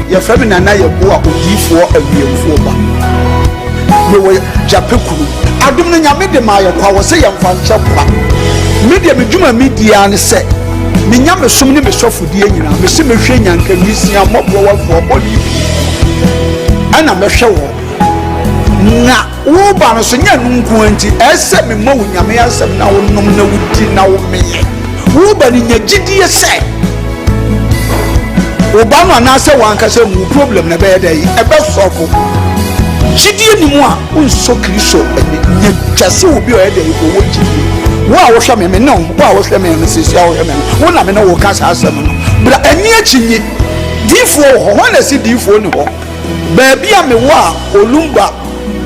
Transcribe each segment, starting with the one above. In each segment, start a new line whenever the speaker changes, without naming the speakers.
Your family and I are for a real for you were Japeku. I don't know your Maya power say I'm from Chapa. Media Juma media and say, Minyam so many for the Indian, Miss Machine and can miss your mob for body. And I'm a show. Na uba no so nya nunku anti ese me mo nyame asem na wonom na wudi na wo meye uba ni nya gidie se uba no na se wanka se mu problem na be dey e be sofo gidie ni mu a unso kristo nya twase obi o dey ko wo gidie wo a wo hwe me no wo a wo hwe me sisi a wo hwe me wo na me no wo ka sa asem no bra ani achinyi difo ho na si difo ni ho ba bia me wo a olumba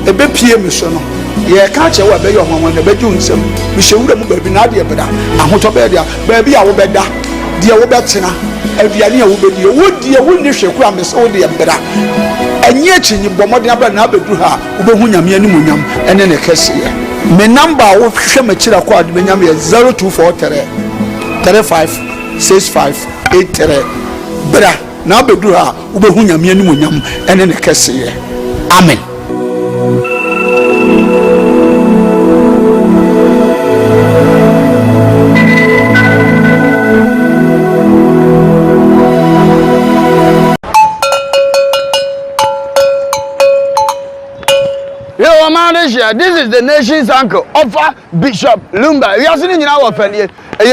ebe pie me so no ye ka che wa be yo hwanwan na be ju nsem me hyewura mu ba bi na de beda ahoto be dia ba bi a wo beda de wo betena aduane a wo bedi wo die wo ni hweku a me so de beda anyi achinyi bomode abra na abedu ha wo be hu nyame ani munyam ene ne kese ye me number wo hwe ma kira kwa de nyame ye 0243 356583 bra na abedu ha wo be hu nyame ani munyam ene ne kese ye amen.
This is the nation's uncle, Offer Bishop Lumba. We are sitting in our family. A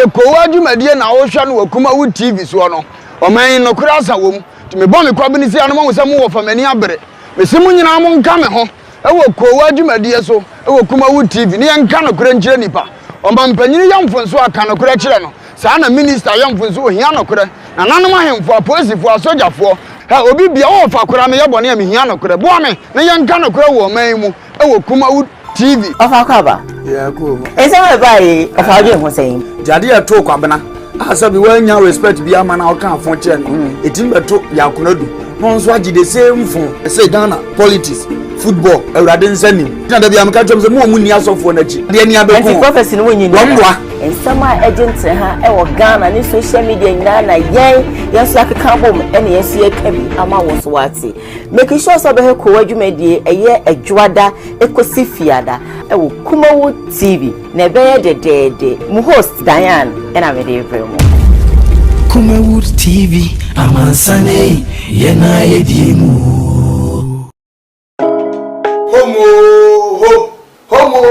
Koowaa Show na Ocean wo KUMAWOOD TV so no. O man no krasa wom. To me bomb kwabini si anoma wo samu wo famani abere. Me simu nyina mo nka me ho. E wo Koowaa Show so, e wo KUMAWOOD TV. Ni enka no kura nkyere nipa. O man panyini yamfonso aka no kura kyere no. Saa na minister yamfonso ohia no kura. Na nanom ahemfo apolisifoɔ asogyafoɔ. Ha obi bia wo fa kura me yebɔne am hia no kura. Boa me na yenka no kura wo man mu. E wo KUMAWOOD TV.
Ofa kwaba.
Yeah, cool.
Ese we buy ofa oje ho sayim.
Jade ya to kwabena. Asa bi wanya respect bi ama na o kan fon che no. Etim beto yakunadu. No nso agi the same fon. Say Ghana politics, football, Ewrade nsani. Na da bi am ka twem se mo mu ni asofo na chi. De ni abeko.
Enti prophecy no wonyi ni.
Womwa.
Ensama agent ha e wo Ghana ni social media nyina na yen yeso akeka bom ene yeso ekabi ama wo so wate. Make sure so be he Koowaa Show eye adwada ekosi fiada e wo KUMAWOOD TV na be ye de mu host Diane ena me de bremo
KUMAWOOD TV amansane yena yedimu
homo homo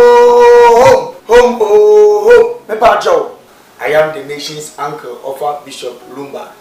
Mepacho, I am the nation's uncle of Bishop Lumba.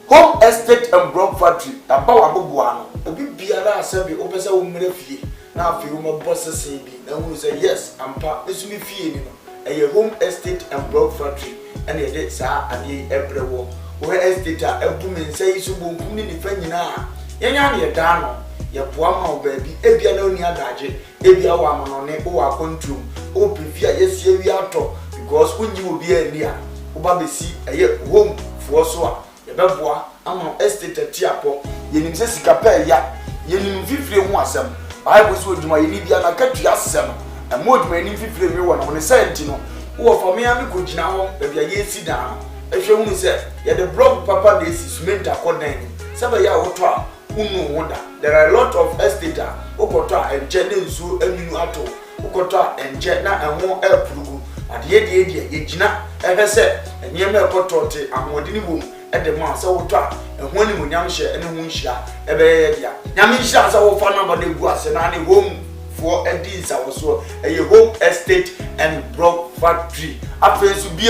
Home estate and broad factory, the power of Buano. A big Biara assembly opens a woman fee. Now, if you want bosses say, and we say yes, I'm part this me fee. A home estate and broad factory, and a dead sir and ye every war. Where estate a woman says you won't come in the Fenina. Yan dano, your poor baby, if you know near Daji, if you are on it or control, open fear, yes, we are talk. Because when you will be a near, Ubabi see a home for so a beboa, among estate at Tiapo, Yenim Sessica ya, Yenim 51. I was with my Libyan country as 7, and more than 51 on the Sentino, who for me and could now, if you sit down. If you only say, yeah, the blog papa this is meant according. Sabaya Otra, Uno wonder. There are a lot of estate, Okota and Jeninsu and Minuato, Okota and Jetna and more air prugu. At the end, Yejina, ever said, and Yammer Potote, and Modini Boom at the Mount Sawota, and when you Yamsha and Winsha, Ebedia. Yamisha, our fan number the was and any home for a deeds. I was so a home estate and broad factory. After to be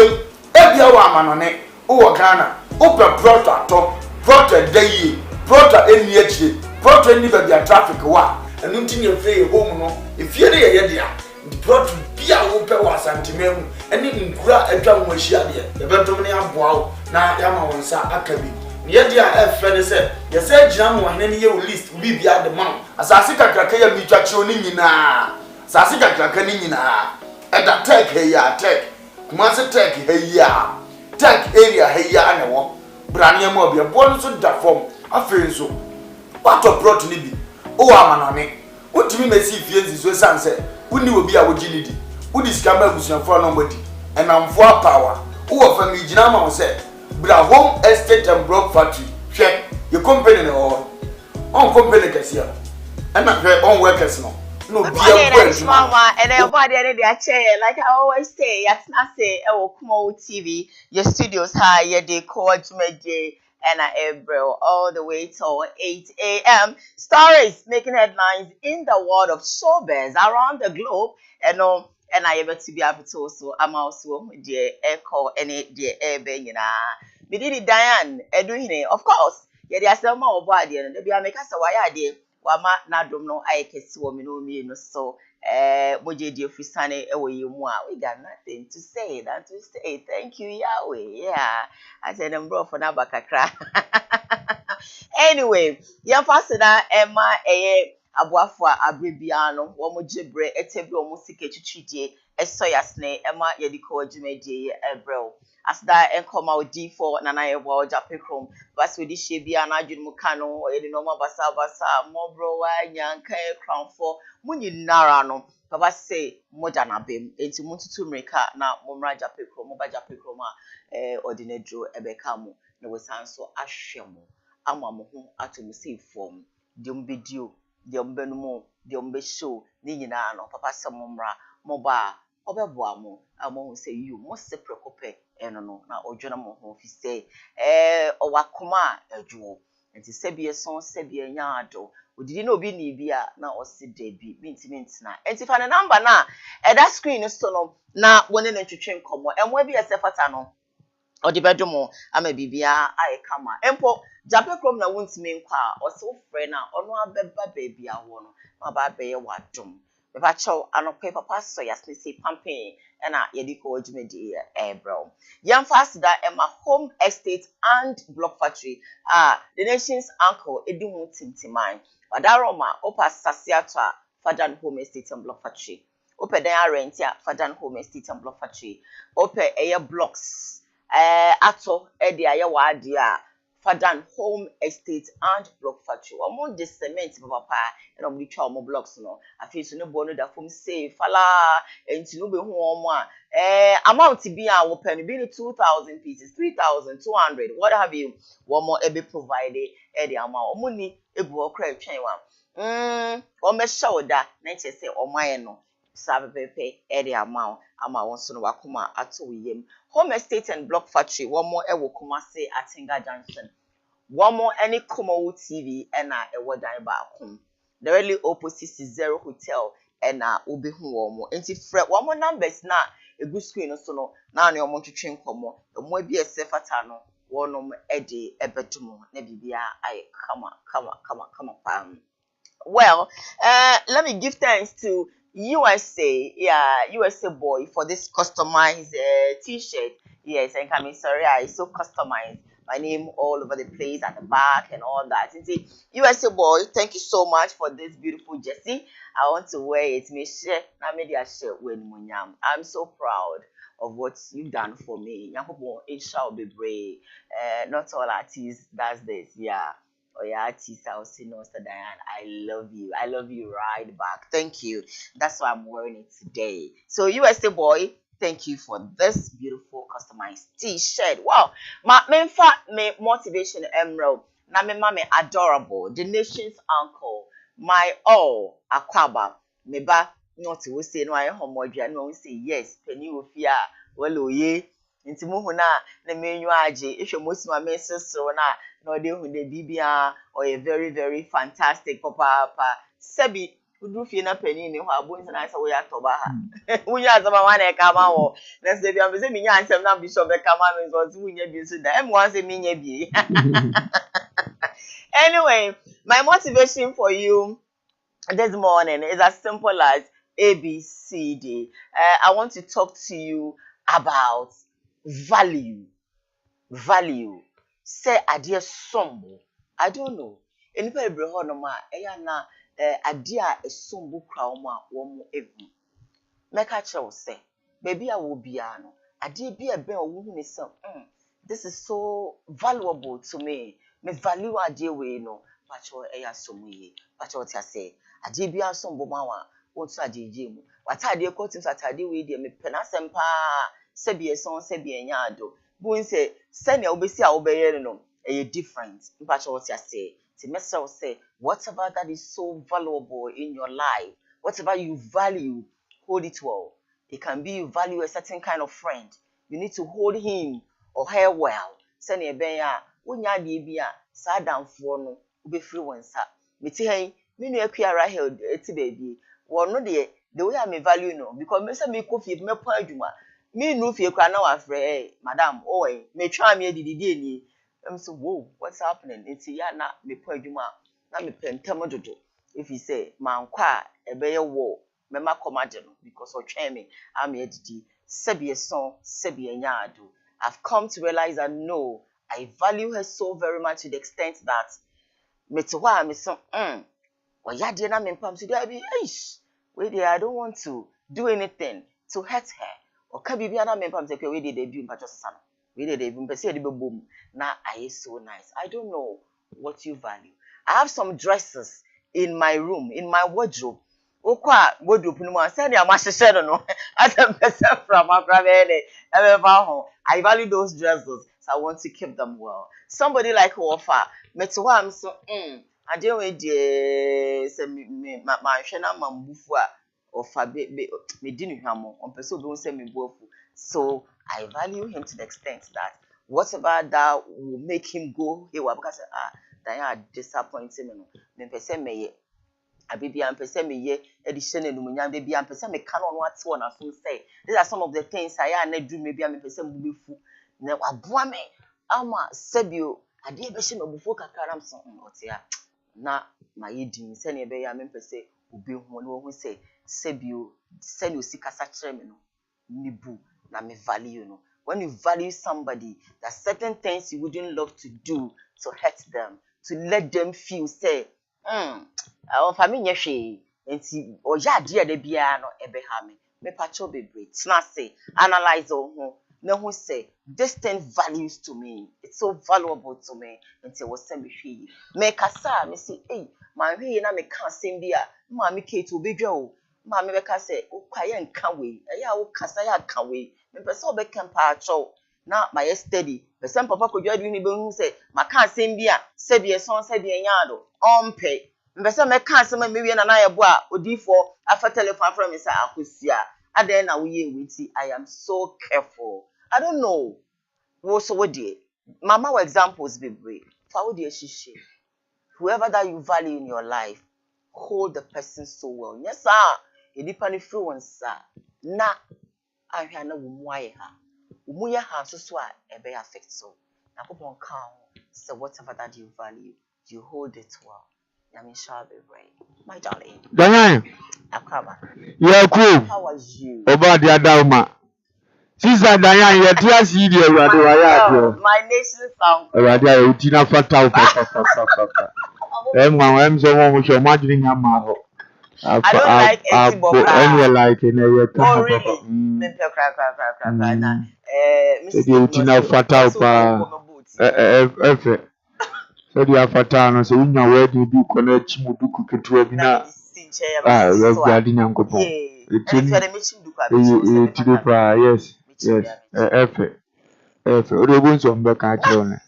every woman on it, oh, Ghana, open prota top, prota day, prota any yet, prota any baby traffic wa, and until you play home, if you're there, the prota. Pia wope wa santimemu eni nkura atwa nwahia de ye betom ne aboa na yama wonsa akabi ye dia efre se ye se gina mo hene ne ye list bi bia de man asase kakraka ya mi twa chiro ni nyina asase kakraka ni nyina eda tech ya tech kuma se tech ya tech area ya ne wo brane mo bia bo no so da form afenso wato plot ni bi o amanane wotimi mesi fienzi so sanse woni obi a wogini di wodi skamba abusuafo nobody and am for power who of me gina ma say bra home estate and block factory hwe your company no On company kesi no. And na on workers no. No be
a mama and everybody in their chair. Like I always say, yes, I say, oh, KUMAWOOD TV, your studios high, your day, coach, and April, all the way till 8 a.m. Stories making headlines in the world of showbiz around the globe, and I able to be able to also, I'm also the echo and the air banging. We did it, Diane, Edwin, of course. Yeah, there's some more body, and they be a make us a wire day. Wama na dom no ayekesi wo me no mi no so moje di ofisane ewo yemu a we got nothing to say than to say thank you Yahweh. Yeah, I said them bro for na bakakra. Anyway, yam fasida Emma aboafo abrebia no wo mo jebre etebi wo mo sike twitwidie esoyasne Emma yediko adwumadie ebrel asda enkoma odi for nana yebo japekrom bas we di shebia na adwumu kano oyedi no basa mobro wa nyanka ekranfo munyinara no baba say moja na bem enti muntutu mreka na momra japekrom mo ba japekrom a ordinadro ebeka mu na wesanso ahwemo ama mo ho atomu say form dem video dem benumo dem be show ni nyina no papa samomra moba obeboa mo amo say you mo seprekope eno no na odwena mo ho fi say owakoma adwo enti sebie son sebie nyaado odidi na obi ni bia na oside bi mintina enti fa na number na that screen so no na woni na twetwe nkomo enwa bi esefata no odibedomo ama bibia ayekama empo japekrom na wuntime nkwa o se ofre na ono abeba baby awo no ma ba beye wadom me ba chew anope papa so yasne say campaign na yediko adwumadi ebro yam fast da ema home estate and block factory the nation's uncle edihu tintiman wadaroma opa sasiato fadan home estate and block factory open dan rent ya fadan home estate and block factory open eye blocks ato edi aye wade a fadan home estate and block factory omo de cement papa and omo twa omo blocks no afi so ne bo no da fom say fala enti no be hu omo amount bi a wo pen bi 2,000 pieces 3,200 what have you omo ebe provided edi amount omo ni ebu okra twen wa omo shoulder na che say omo aye no sabepepe edi amount ama wonso no wakoma ato yem home estate and block factory one more ewo Kumasi Atinga Junction one more any KUMAWOOD TV and ewo dan ba akum directly opposite Zero Hotel and obi hu one more enti fre one more numbers na egu screen so no na ne omo twetwe nkomo omo bi esefata no wonom ede ebetumo na bibia ay kama pam. Well, let me give thanks to USA boy for this customized t-shirt. Yes, and coming sorry, I so customized my name all over the place at the back and all that. And see, USA boy, thank you so much for this beautiful jersey. I want to wear it. Me share na media share when munyam. I'm so proud of what you've done for me. It shall be brave. Not all artists does this. Yeah. Oh yeah, artist, I'll say no, Mr. Diane. I love you. I love you right back. Thank you. That's why I'm wearing it today. So USA boy, thank you for this beautiful customized t-shirt. Wow. My motivation emerald. Na me mama adorable. The nation's uncle. My all Akwaba. Meba not we say no I homodra. No we say yes. Penny will fear. Well ye. Inti muhu na menyu aje ehwe mosima mesesro na ode hu de bibia or a very very fantastic papa sebi udu fie na pani ni ho abonza na say we atoba ha wunya azama wan e ka ma wo na say bia be say minya ansem na bishop be ka ma me so wunya bi so da em wan say minya bi. Anyway, my motivation for you this morning is as simple as ABCD. I want to talk to you about value. Say idea sombo. I don't know. Enipa ebreho no ma eya na idea esombo kra wo ma wo mo evu. Meka che say baby a wo bia no idea bi ebe wo hu ni say this is so valuable to me. Me value idea we no pacho eya somuye. Pacho tia say idea bi asombo ma wa wo tu ajeje mu. Watade ko tin satade we de me pena sempa sebie son sebie nyaado bu nse sene obesi a obeye no different. But what you say, say whatever that is so valuable in your life, whatever you value, hold it well. It can be you value a certain kind of friend. You need to hold him or her well. Send a benya, when ya debia, sad down for no, be free one sa. Me hey, me no appear right here, baby. Well, no, the way I may value no, because me coffee, me point me no fear cry now afraid, madam, oh, me try me the I'm so, whoa, what's happening? It's ya na me point na me pen temododo. If he say, man, qua, a bear war, mema command because of me, I'm here to Sebi a song, Sebi a yadu. I've come to realize that no, I value her so very much to the extent that me to why me so or ya dear na me pam to there be wait there I don't want to do anything to hurt her or can be na me pam say we did debut but just son we did debut but say the boom now I is so nice. I don't know what you value. I have some dresses in my room, in my wardrobe. Okwa wardrobe no man say dey amahye no as a person from Abrabele I value those dresses, so I want to keep them well. Somebody like Koowaa meto am so I dey we dey say me ma hwe na mambufu a ofa be me di no hwamo on person be say me buafu. So I value him to the extent that whatever that will make him go haywire because Diana disappointing me no me person me Abibi am pese me ye edition enumunyam de bi am pese me kan on what one aso say these are some of the things I na do me bi am pese mbubefu na waboa me ama sebio ade be hye mabufu kakaram so otia na maye din se ne be ya me pese obi hu no hu say sebio se no sikasa kire me no nibu na me value no. When you value somebody, there are certain things you wouldn't love to do to hurt them, to let them feel say family she enti oya dia de bia no ebe ha me pacho bebre tna say analyze ho na who say this thing values to me, it's so valuable to me enti wo say me hwe me kasa me say ma hwe na me kan sem bia ma me kate obedwa o ma me be ka say o kwaye nka we ya wo kasa ya ka we me pese obeka pacho na my steady person papa kodwa du ni be hu say ma kan sem bia se bia son se bia nyaado ompe mbese me kan asem me wie na na yebo a odifo afa telephone from me say akosia aden na we witi. I am so careful. I don't know wo so what dey mama wa examples be break fa wo dey shishi whoever that you value in your life, hold the person so well. Yes sir edipa ni influence na ahwa na wo muaye ha wo muye ha so a ebe affect so na popon kan say whatever that you value, you hold it well. Yami shall be right, my darling.
Danyan.
Akaba.
Yeah, cool.
How was you?
Oba dia dauma. Sister Danyan, you try see the
my nation song.
Radia, you tina fata papa. Em so won so imagine am ho.
I don't like anything but
and like in a
oh really? Me cry na.
You tina fata pa. Efe. So the afata no so unya wedding do connect muduku ketua bi na we gadi nyankopon yes efe o go nso mbe ka kire one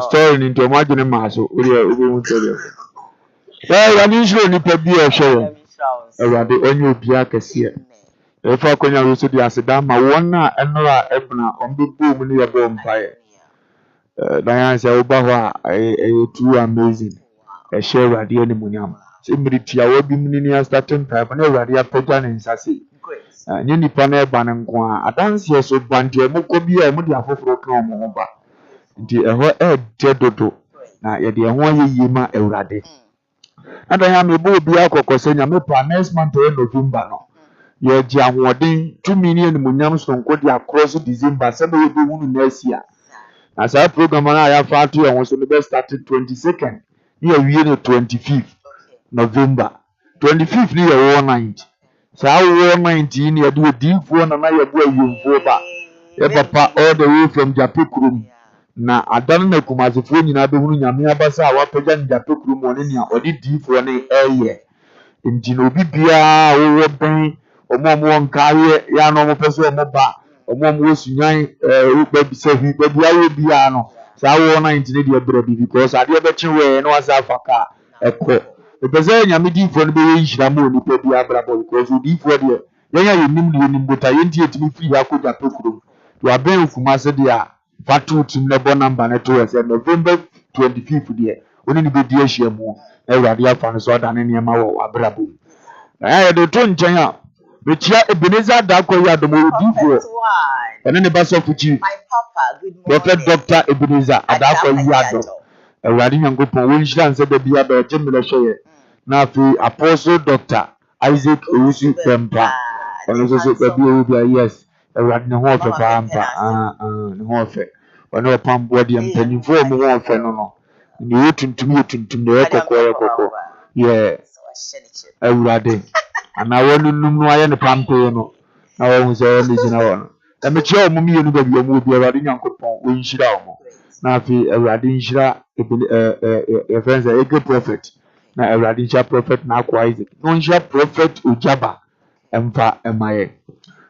story ni to madune ma so o go nso le ya ni shiro ni pa bi e hwe Ewade onye obi akese efa konya we so di aseda ma won na enora ebna ombebu mu ne yebo mpae Diane say oba ho too amazing. Share radio ni munyam. Say miriti a obi munini starting time na radio apagya ne nsase. Nye nipa na eba ne nko a adanse so bande mu ko bi a mu di afoforo kan mo ho ba. Nti eho dedodo na ye de ho ayeyi ma Ewurade. Adanya me bo obi akokose nya me pa next month in November no. Ye ji ahoden 2 million munyam so nko di across December se be obi hunu next year. As our program na ya fatu and was the best started 22nd. Here we the 25th November. 25th ni ya war night. So our war 19 ya do a deep one and I go you ba. Ya papa all the way from Japikurum. Na adan na kumazifo nyina be hunu nyame abasa wa pagya Japikurum one ni a odi deep one eye. Nti no bibia wo ben omo nkaye ya no mo pese omo ba omo sunyan uba bisa hu ba bia wo bia no So I want 19 the brother because I never chin way no as Africa a co. The Bazan Yamidi for the Shamo ni pe bia brabo because we di for the yanya you nim but I ain't yet me free akuda pokro. To abem Kumase dia fatu tim na bon number na to say November 25th there. Oni ni be di ahyiamu. Na Awurade afa no so dan ne ma wo abrabo. Na de to nchen a Richia Ebenezer Dakoya Adomodifo. And then the bus of Fuji. My papa, good morning. Prophet Dr. Ebenezer Dakoya. A riding and go for Winston said the Bia Jimmy Shea. Now, Apostle Dr. Isaac Usi Pempa. And also the Bia, yes. A riding a horse of Pampa, Horfe. Or no pump body and penny for more phenomenal. You to me to the Echo. Yes. A riding. And I want to know I am a pampo. I was always in our. The mature mummy and baby will be a riding uncle when she down. Now, a riding shra, a friend, a good prophet. Now, a riding shop prophet, now quite. No shop prophet Ujaba, Empa, M.I.A.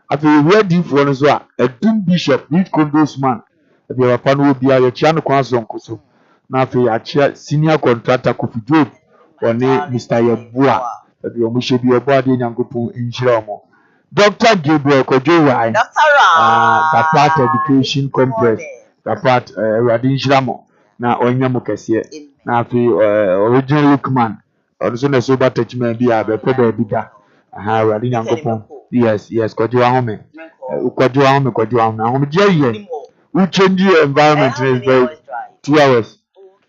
I feel ready for us. A doom bishop, need condos man. If you are pan will be a channel council. Now, a senior contractor could be good. Or name Mr. Yabua. That you must be a body and go in Shiramo. Dr. Gabriel Kojowa, the part education complex, the part Radin Shiramo, now Onyamukasia, now the original Lookman, or the sooner sober touchman be a better bidder. Radin Yankopon, yes, Kojoame, Kojoame, now Jerry, we change your environment in very 2 hours.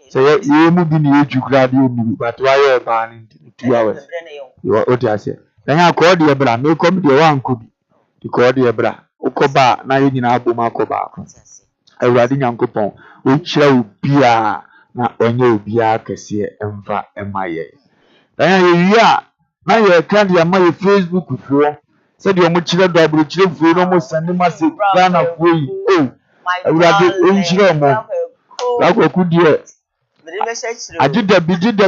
So you move in the age you grab you, but why are you banning 2 hours? You are what I say. Then I call the Abra, no come the one could be. You call the Abra, Okoba, now in Abuma Koba. A riding Uncle Pong, which shall be a not on you be a cassia and va M.I.A. Then you are now you can't hear my Facebook before. Said you're much double children for almost sending massive plan of way. Oh, I would have been insurable. Like a good year. I did the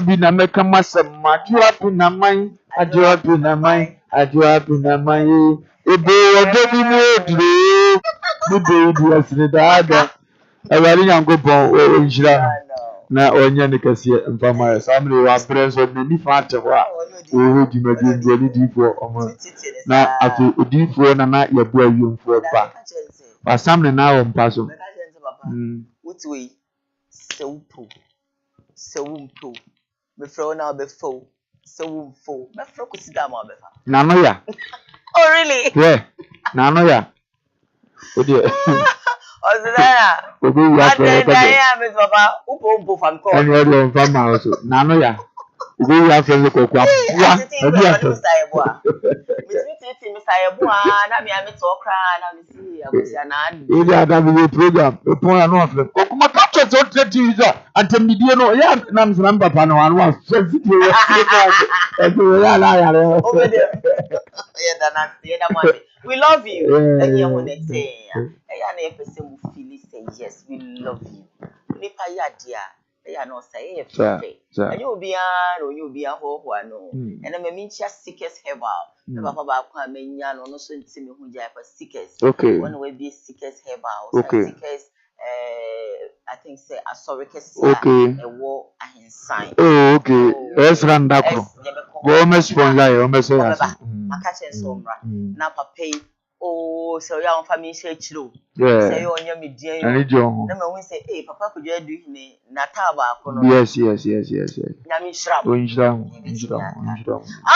be na make a mass of my drop in a mine. I drop in a mine. I drop in a mine. A boy, a baby, the baby was the other. A very young go for Israel. Now, on Yannicas and from my family was friends with many fat of what we would imagine really deep for. Now, I feel deep for and not your boy you for a back. But something now on Paso.
Which way? So me fro na be fo so fo me fro ko sida ma be fa
Nano ya.
Oh really?
Yeah. Nano ya. Odi.
Ozana.
Obi ya fro.
Ya me papa upo fam ko.
Ani odi on fam ma so. Nano ya. Obi ya fro ko kwa. Obi ya fro. Me say bo na me am to kra na me see abusia na adi. Ili ada bi program. E pon ya no afre. Kokuma capture so 30 user antemidie no ya na msana papa no wan wa sensitive. E to ya la ya re.
Over there. Yeah, we love you. And you want to say, I na person who feel say yes, we love you. Nipa ya dia. Ya no say e fe. And you be a ho no. And I mean just seekers herbal. The papa ba kwa menya no so ntimi hu ja for seekers.
Okay.
When we be seekers herbal,
okay.
Seekers I think say asoricus.
Okay.
A war and sign.
Oh, okay. Let's run that. Go almost for like almost say as.
Makache somra. Na papa oh so ya on family share chiro.
Yeah.
Say you on your media.
Na
me say eh papa could you do him na taba kono.
Yes.
Na mi shram.
All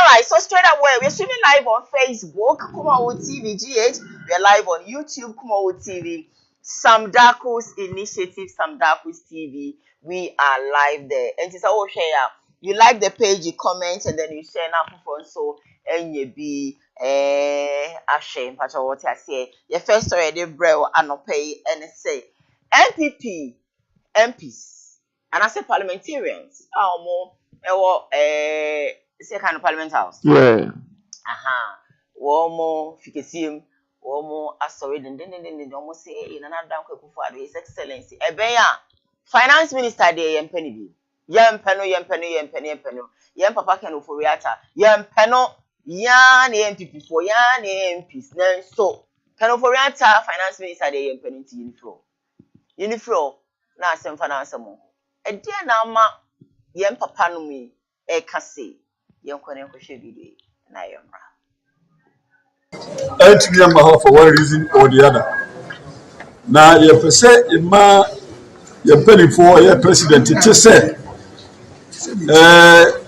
right, so straight away we're streaming live on Facebook, KUMAWOOD TV GH. We're live on YouTube, KUMAWOOD TV. Sam Darko's initiative, Sam Darko's TV. We are live there. And it's all share. You like the page, you comment, and then you share now for so and you be ashamed. But what I say, your first already bro and no pay and say MPs, and I say parliamentarians. More say kind of parliament house.
Yeah.
One more fikesium. Omo asori den omo say in another down Kufuor His Excellency ebeya finance minister dey yempeni bi yempeno yem papa kan oforiata yempeno ya na MPP for ya na MPs na so kan oforiata finance minister dey yempeni ti unifro na asem fa na asem e dia na ama yem papa no mi e kase yen kwene kwhwe bidwe na yemra
ultimately for one reason or the other. Now, you say, "Ima, your penny for your president." It is said,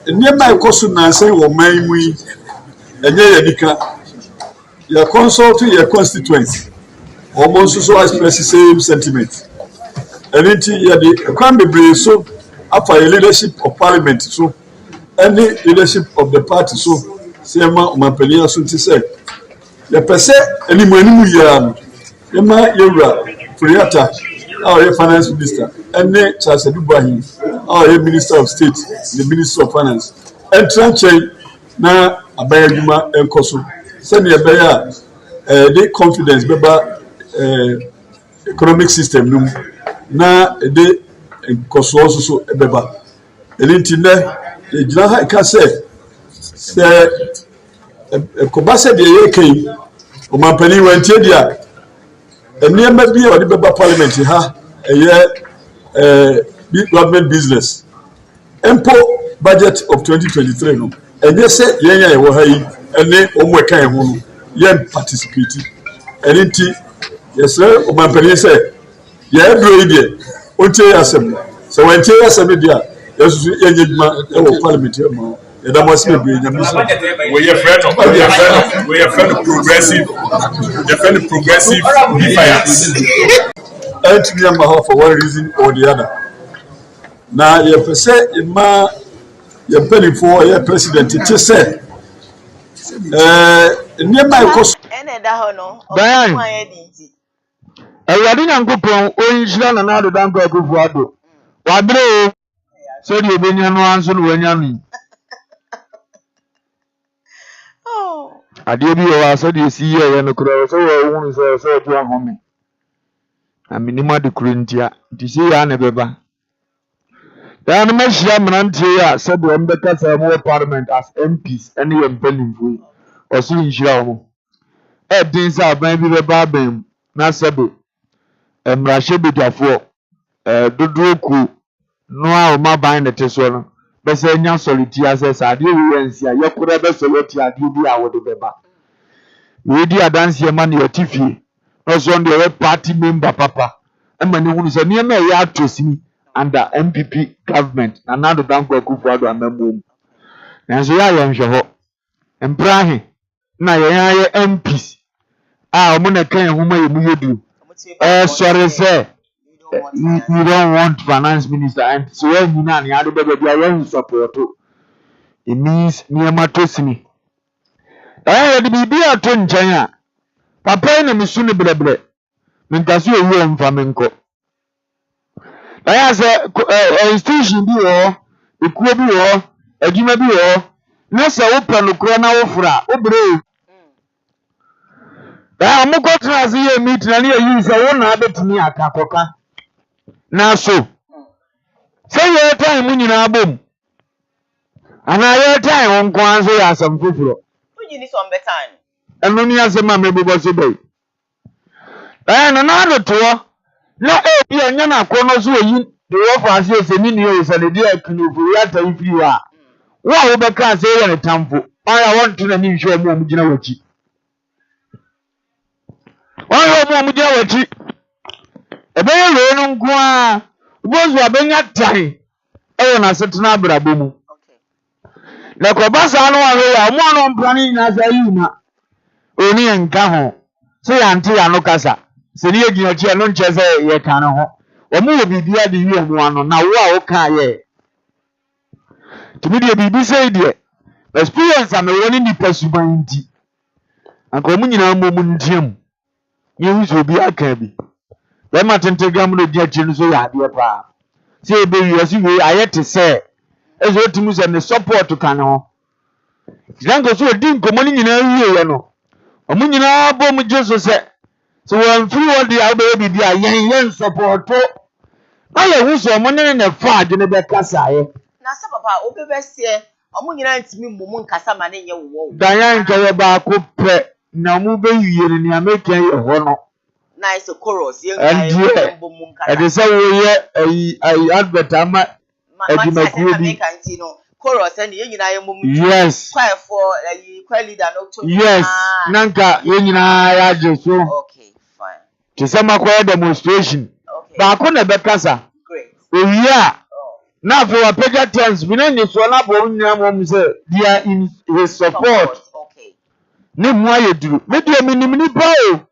"Near my cousin, I say, or my we, and your consult to your constituents, almost so express the same sentiment. And it can be brave so after a leadership of parliament, so any leadership of the party, so same Mampenia so to say." The person anymore Emma Yura, Friata, our finance minister, and Charles Dubahi, our minister of state, the minister of finance, and Tranche na Abayajuma and Kosu. Send your bear the confidence beba economic system na de Kosu also so beba. Elintine, the Jlaha Kase, Kobasa de Yake, Omampani went here. And near maybe or the parliament ha big government business. Empo budget of 2023 no. And they say yenya wo ha yi ene omo kan ho no yen participate. And inti yes o mampani say ye do yi de o tie asem. So when tie asem dia yes yenye djuma e wo parliament e ma e da mo se be nyamisa.
We are friend of progressive. Defend progressive defiance.
Ultimately for one reason or the other. Now, you say, "Ima, your penny for your president." It is said, "Near my cost."
ene da ho no
Bye.
o aye di
Awurade Nyankopɔn onhyira na na adoda nkɔ akufo ado. Wadre o. So de obenya no anso no wanya no.
oh
Ade bi o aso de si ye no kura so wo hunu so do ahome. Aminima de kurentia. Ti se ya na beba. Dan ma hia mrantie ya se de mbeka sa mo parliament as MPs ene ye mpanimfo. Oso nhyira wo. E din sa aban bi beba aban na sebe. Emrahye bedwafo dodoku no a o ma ban ne teso no. Bese nya soliti access ade wi ensia yekura be soliti ade bi a wo de beba. We di adanse ma ne yatifie. No so on the party member papa. Emani hunu se ne ma ya atosimi under MPP government na nado danko akufo ado amambo. Na so ya yenhwe ho. Emprahe na ye MPs a omo na kan homa ye mu yedu. Sorry say you don't want finance minister and so when you na ne ado bebe bia you support. It means niema tosimi. Ye de bibia ato nchen a papa na misu ne brebre. Mintasu ewu mfa menko. Ya say institution bi wo, ekuo bi wo, adwuma bi wo, na se wo pe no kro na wo fra, wo bre. Ya mo ko tra se ye meet na ye yi se wo na abetumi akakoka. Na so. Say ye time nyina abom. Ana ye time won ko anso ya asam foforo.
unyi ni so mbetan
Eno ni asema mebebo se bei. Na na to na bi anya na akọ so yi de wo fa ase se ni ni o se de dia knufu ya ta ifiri wa wo be ka se ye ne tamfo aya won to na ni nhwe mu gina wachi aya mu gina wachi ebe ye we no nko a bozu abenya tai e na setena abrabo mu
okay
na ko basa no wa ya mu no mpani na sa yi na oni enka ho se ya nte ya no kasa se ni egina chi no nche se ye kan ho omo wo bibia de wi omo ano na wo a wo ka ye timi de bibi sei de experience am woni ni pasuban nti anka omo nyina mo mu ntiam ye hu so bi aka bi be ma tentegam no dia chi no so ya de pa se e be wi so wi ayete se ezo timu se ne support kan ho jango so di nkomo ni nyina wi ye no omo nyina bo mu jesu se so when free what the abe bi dia yen support aye hu so mo ne ne fa adwene be kasa ye
na se papa obebesie omo nyina ntimi mmumu nkasa ma ne nye wo
dayan nkaye ba ko pre na mu be yiye ni amekan ye ho no
nice chorus.
And yeah, and they say we I advert ama
Makubi. Chorus and
yes.
Choir for choir leader no to.
Yes. Nanka ya just so.
Okay, fine.
To some demonstration.
Okay.
Ba ko na bekasa.
Great.
Yeah. Now for a pega terms, we know so na bo nyam say they are in his support.
Okay.
Ne mu ayeduru. Me de minim ni pa o.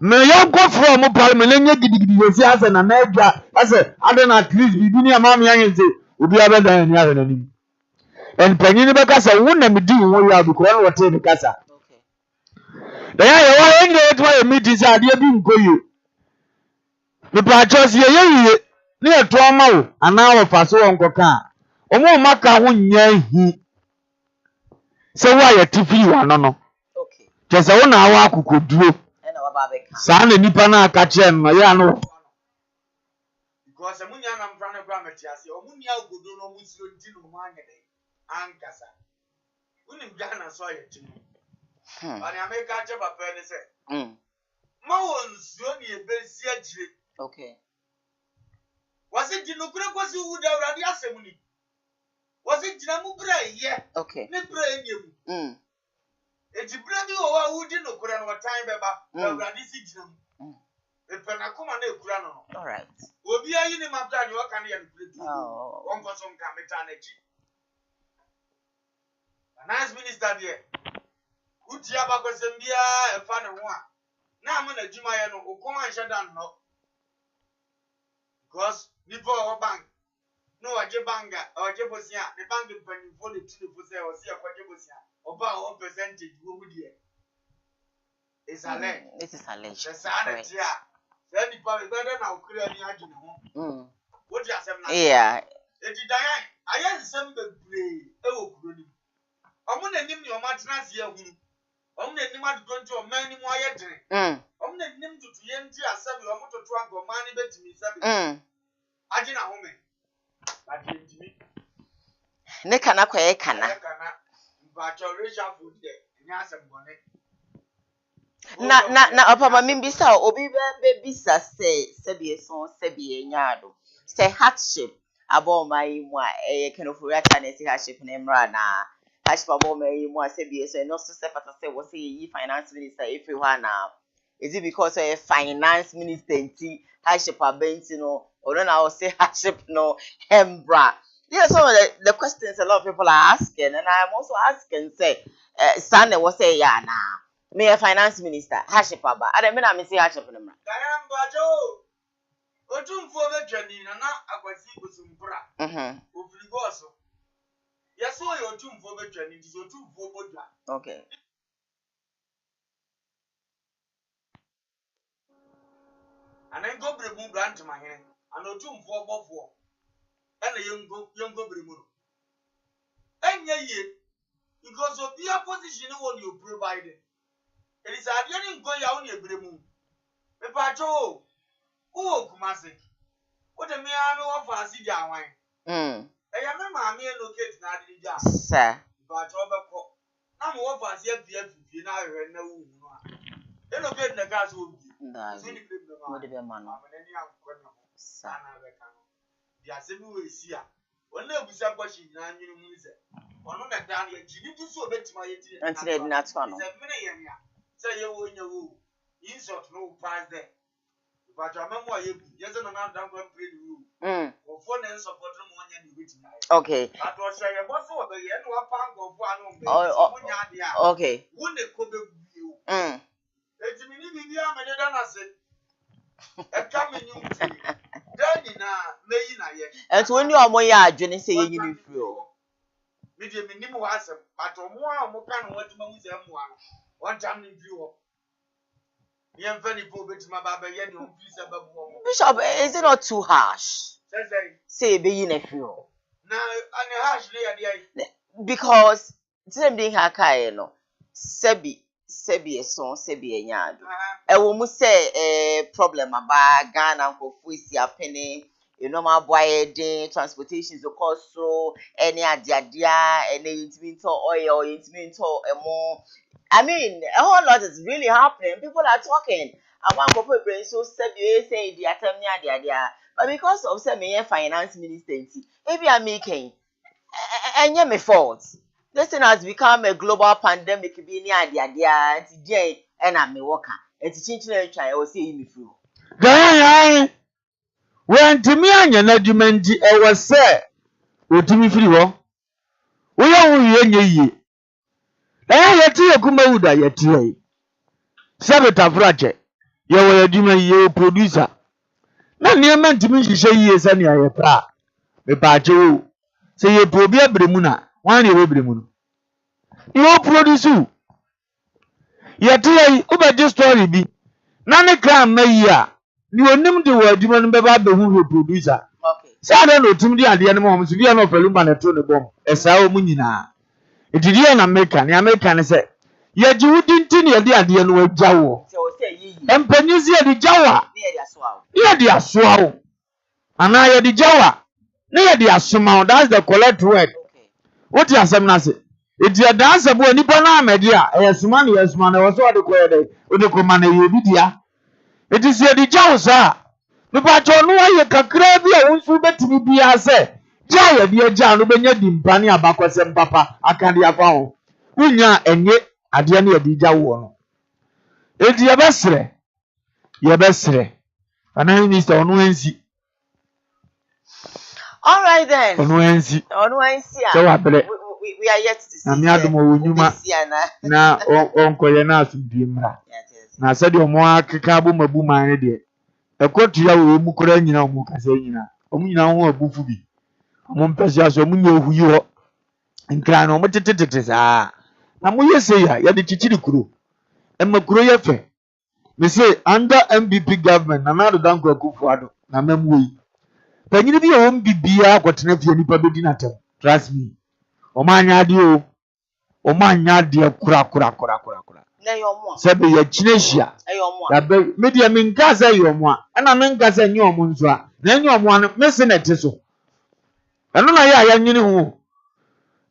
Me yon go from parliament enye gidigidi yesi ase na edwa ase adan at least bibi ni amam yan say obi abedan ni ahwe nanim. En panyin be kasa wo na me di wo ya bi ko na wote ni kasa.
Okay.
Da ya wa enye to ya meeting say ade bi nkoyi. Me pa chos ye ye ni eto ama wo ana wo fa so wonko ka. Omo maka ho nya hi. Se wa ya tifi wa no.
Okay.
Chese wo na awa akokoduro. Saa na nipa na aka kye no ya no
because amunya na mpra na bra metiase omunya ogodo no musiro nti no ma anya dai ankasa unim Ghana so ya tinu ani America che papa ni se ma won suo ni ebesi agire
okay
wase dinu kure kwasi wuda urade asem ni wase dina mu bra ye
okay
ne bra enyem eti bra bi wo wa wudi no kure no time beba urade si dina mu epena kuma na ekura no
all right
obi ayi ni mapta ni waka na ya plate
oh
won ko so nka meta na chi finance minister there uti aba ko sembia e fa ne ho a na am na juma ye no okon anhye dan no because before our bank no waje banga waje bosia the bank mpanifo le tinu fo say o se akwaje bosia oba 1 percentage wo mu die is alleged
it is alleged
the sanity then the public better now clear ni agina ho what you asem na
yeah
edi dan ayen sem bebre e wo kuro ni omo na nim ni o ma tena se ahunu omo na nim adodo nti o man ni mo aye dene omo na nim tutu ye nti asabi omo tutu anko man ni betimi sabi agina ho me agentimi
ne kana kwaye kana
ba chorisha food de ni asem bone
na opama mimbisa obi be bisa se bi so se bi nyaado say hardship abo mai mu a kenofori ata na si hardship na emra na hardship abo mai mu a se bi so no so se fata se wo se yi finance minister efi ho na is it because a finance minister nti hardship abenti no or na o say hardship no embra. Yes, so the questions a lot of people are asking, and I'm also asking say Sunday was say ya na me a finance minister hardship aba I mean I say hardship no ma
kayamba jo otumfo betwani na akwasi busumpra ofrigo so yeso yo otumfo betwani ndi so otumfo bodwa
okay
anengo brebu grant mahene an otumfo obofo ena yengo brebu enya ye because of your position what you provided. It is a yearning go ya on your bremu. Me pacho, Kumasi. What a me am of a sija wine. I am a mammy locate na di ja.
Sir.
But over I'm of us yet you know no. They locate the gas will be.
What did the man?
Sana Becano. The assembly is here. When they be some question, and you say, or not that down yet, you need to so bet my
and not one.
Say you win your woo. Insult no prize there. But I remember you, yes, and I'm down going pretty room. Or phone and support them one and you
okay.
That was saying, what's over the end of a punk of one.
Okay.
Wouldn't it could be you? It's a minute, I said, a coming you.
And when you are more adwene say you need free.
Medium minimum was but more can what moves them one time in view. Young Fanny Pobet, my baba,
Bishop, is it not too harsh? Say be in a few.
Now, and harsh
because same thing Haka, no. Sebi so sebi enyado e wo mu say problem aba Ghana ko fuisi apene normal boy den transportation so cost so any adiadia any intimate oil intimate emo I mean a whole lot is really happening people are talking I want to put brain so said you say the atamnia, but because of some finance minister, maybe I'm making and me fault. This thing has become a global pandemic, being near the and I'm a worker. It's changing try or see me through.
When to me and your argument, I was said, what to me free wo? We are ye. I yet a Kumawooda yet ye. Sabata Frache, you were a demon, you producer. Na near man to me, she say yes, and I a pra. Me pacho. Say you probia bremuna, one year bremun. You produce you. Yet ye, over just story be. None cram me ya. You name the word you want about the who producer.
Okay.
Say I don't know to me the animal, so we are not a lumber and turn a bomb. As our munina. It is an American, the American say. Yet you didn't tell the idea no jaw.
So say ye,
And Penisia the Jawa.
near the swallow.
Near the swallow. And I the Jawa. Near the asuma, that's the correct word.
Okay.
What you say, Nasi? It's your dance of one Nippona media. Yes, man, I was what the query. With the command you be there. It is the Jaw, sir. The patron, why you can crave your own food to be as say. Jaya, dear John, when you're dimpani about some papa, I can't be a found. When you're and yet, at the end of the Jaw. It's your best, your best, and I missed on Wednesday.
All right then.
On Wednesday.
On Wednesday.
So I believe.
We are yet to see.
I'm not the more now on Koyana to be mra. Now said your more Kikabu Mabuma idea. A court to you, Mukurana, Mukasena, Omina, Bufubi. Among Pesas, Omunio, who you are. And crying on what it is. Ah, now we say, you're the Chichikuru. And Makuya Fe. They say, under MBP government, another Danko Kufuado, Namemui. Then you be your own BBA, what never any public dinner. Trust me. Omanya dio. Omanya dia kura.
Na your mo.
Sabe ya chinesia. Ya be media minkaza yomwa. Ana minkaza nyomo nzwa. Na nyomo an mesenete so. Eno na ya nyini hu.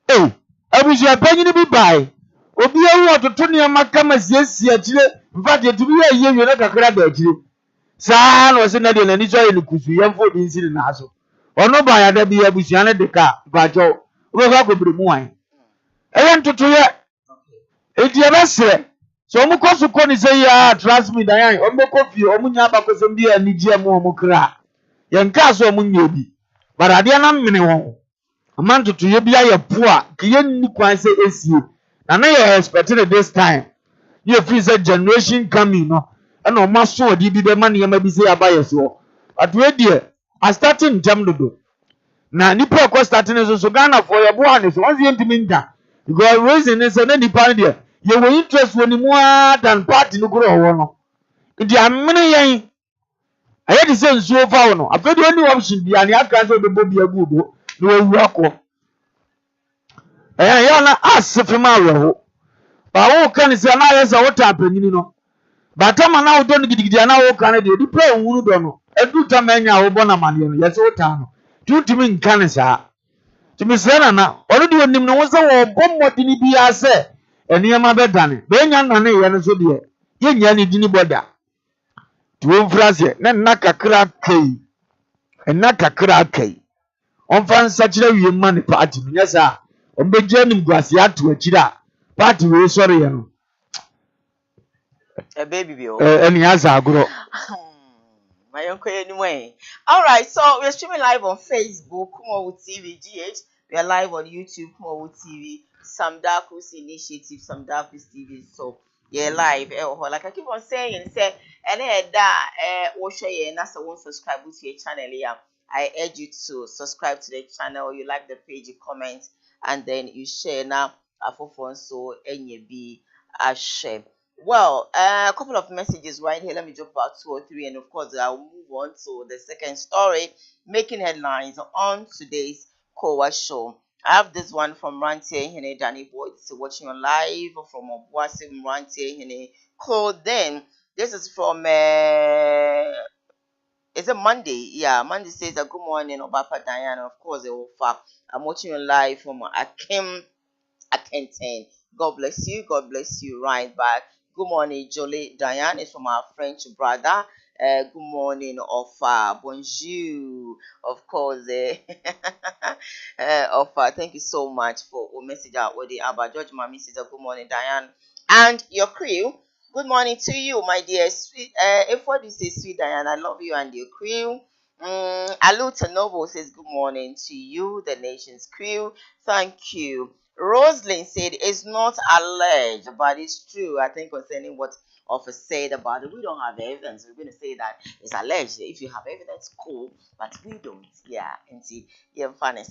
Eh, abuja panyini bi bai. Obi ewu ototo ne maka masiesie akire. Mfa de tubi ya yeye na kakra da akire. Saa na wose na de na ni so ye kusu yemfo di nsiri na aso. Ono ba ya da bi abuja na de ka ba jo. Obo ka kobiri mu wan. Eyan tutuye. Eti ebesre. So omu kosu ko ni say ya trust me dan omu kofi omu nya abakosem bi anije mu omu kra. Ye nka so omu nya bi. Barade na mmene won. Aman tutuye bi aye po a kiye ni kwan say esie. Na ye expecting this time. You feel say generation coming no. E na omu so odi bi be ma ne yama bi say abaye so. But we there I starting jam dodo. Na nipa ko starting so Ghana for your boy ne so once you ntimi nda. Because reason is na nipa there you will interest when more than party no grow no. It ya many yen. I had the same so far no. I feel only option be and you can say the bobby good no work. Eh ya na ask for my wo. Ba wo kan say na yes what happen ni no. But am na wo don gidigidi na wo kan dey di play wuru do no. Edu ta manya wo bona mane no. Yes wo ta no. Tutimi nkan sa. Timi say na already onim no wo say wo bom modini bi ase. Eniyama bedane be nya nane ye no so de ye nya ni dini boda to frase na nakakra kai on fan sachira wi ma ni party nya sa on be jenim gwase ato akira party we sori ye no
A baby bill.
Eni asa agro.
My uncle anyway. All right, so we're streaming live on Facebook, KUMAWOOD TV GH. We are live on YouTube, KUMAWOOD TV. Some Darkus Initiative, some Darkus TV. So yeah, live. Like I keep on saying, say, and watch and that's the one subscribe to your channel. Yeah, I urge you to subscribe to the channel. You like the page, you comment, and then you share. Now, for fun, so any be a share. Well, a couple of messages right here. Let me drop out 2 or 3, and of course, I'll move on to the second story, making headlines on today's Koowaa Show. I have this one from Rantie Hene Danny Boy. This is watching on live from Obuasi Rantie Hene Clothing. This is from it's a Monday. Yeah, Monday says good morning, Obapa Diana. Of course, I'm watching you live from Akim Akenten. God bless you. God bless you. Right back. Good morning, Jolie Diane. It's from our French brother. Good morning, Offa. Bonjour. Of course. Offa, thank you so much for your message out with the Abba George Mami says good morning, Diane. And your crew. Good morning to you, my dear sweet. If what you say, sweet Diane, I love you and your crew. Aluta Noble says good morning to you, the nation's crew. Thank you. Rosalind said it's not alleged, but it's true. I think concerning what Office said about it, we don't have evidence. We're going to say that it's alleged. If you have evidence, cool, but we don't. Yeah, and see, yeah, funny.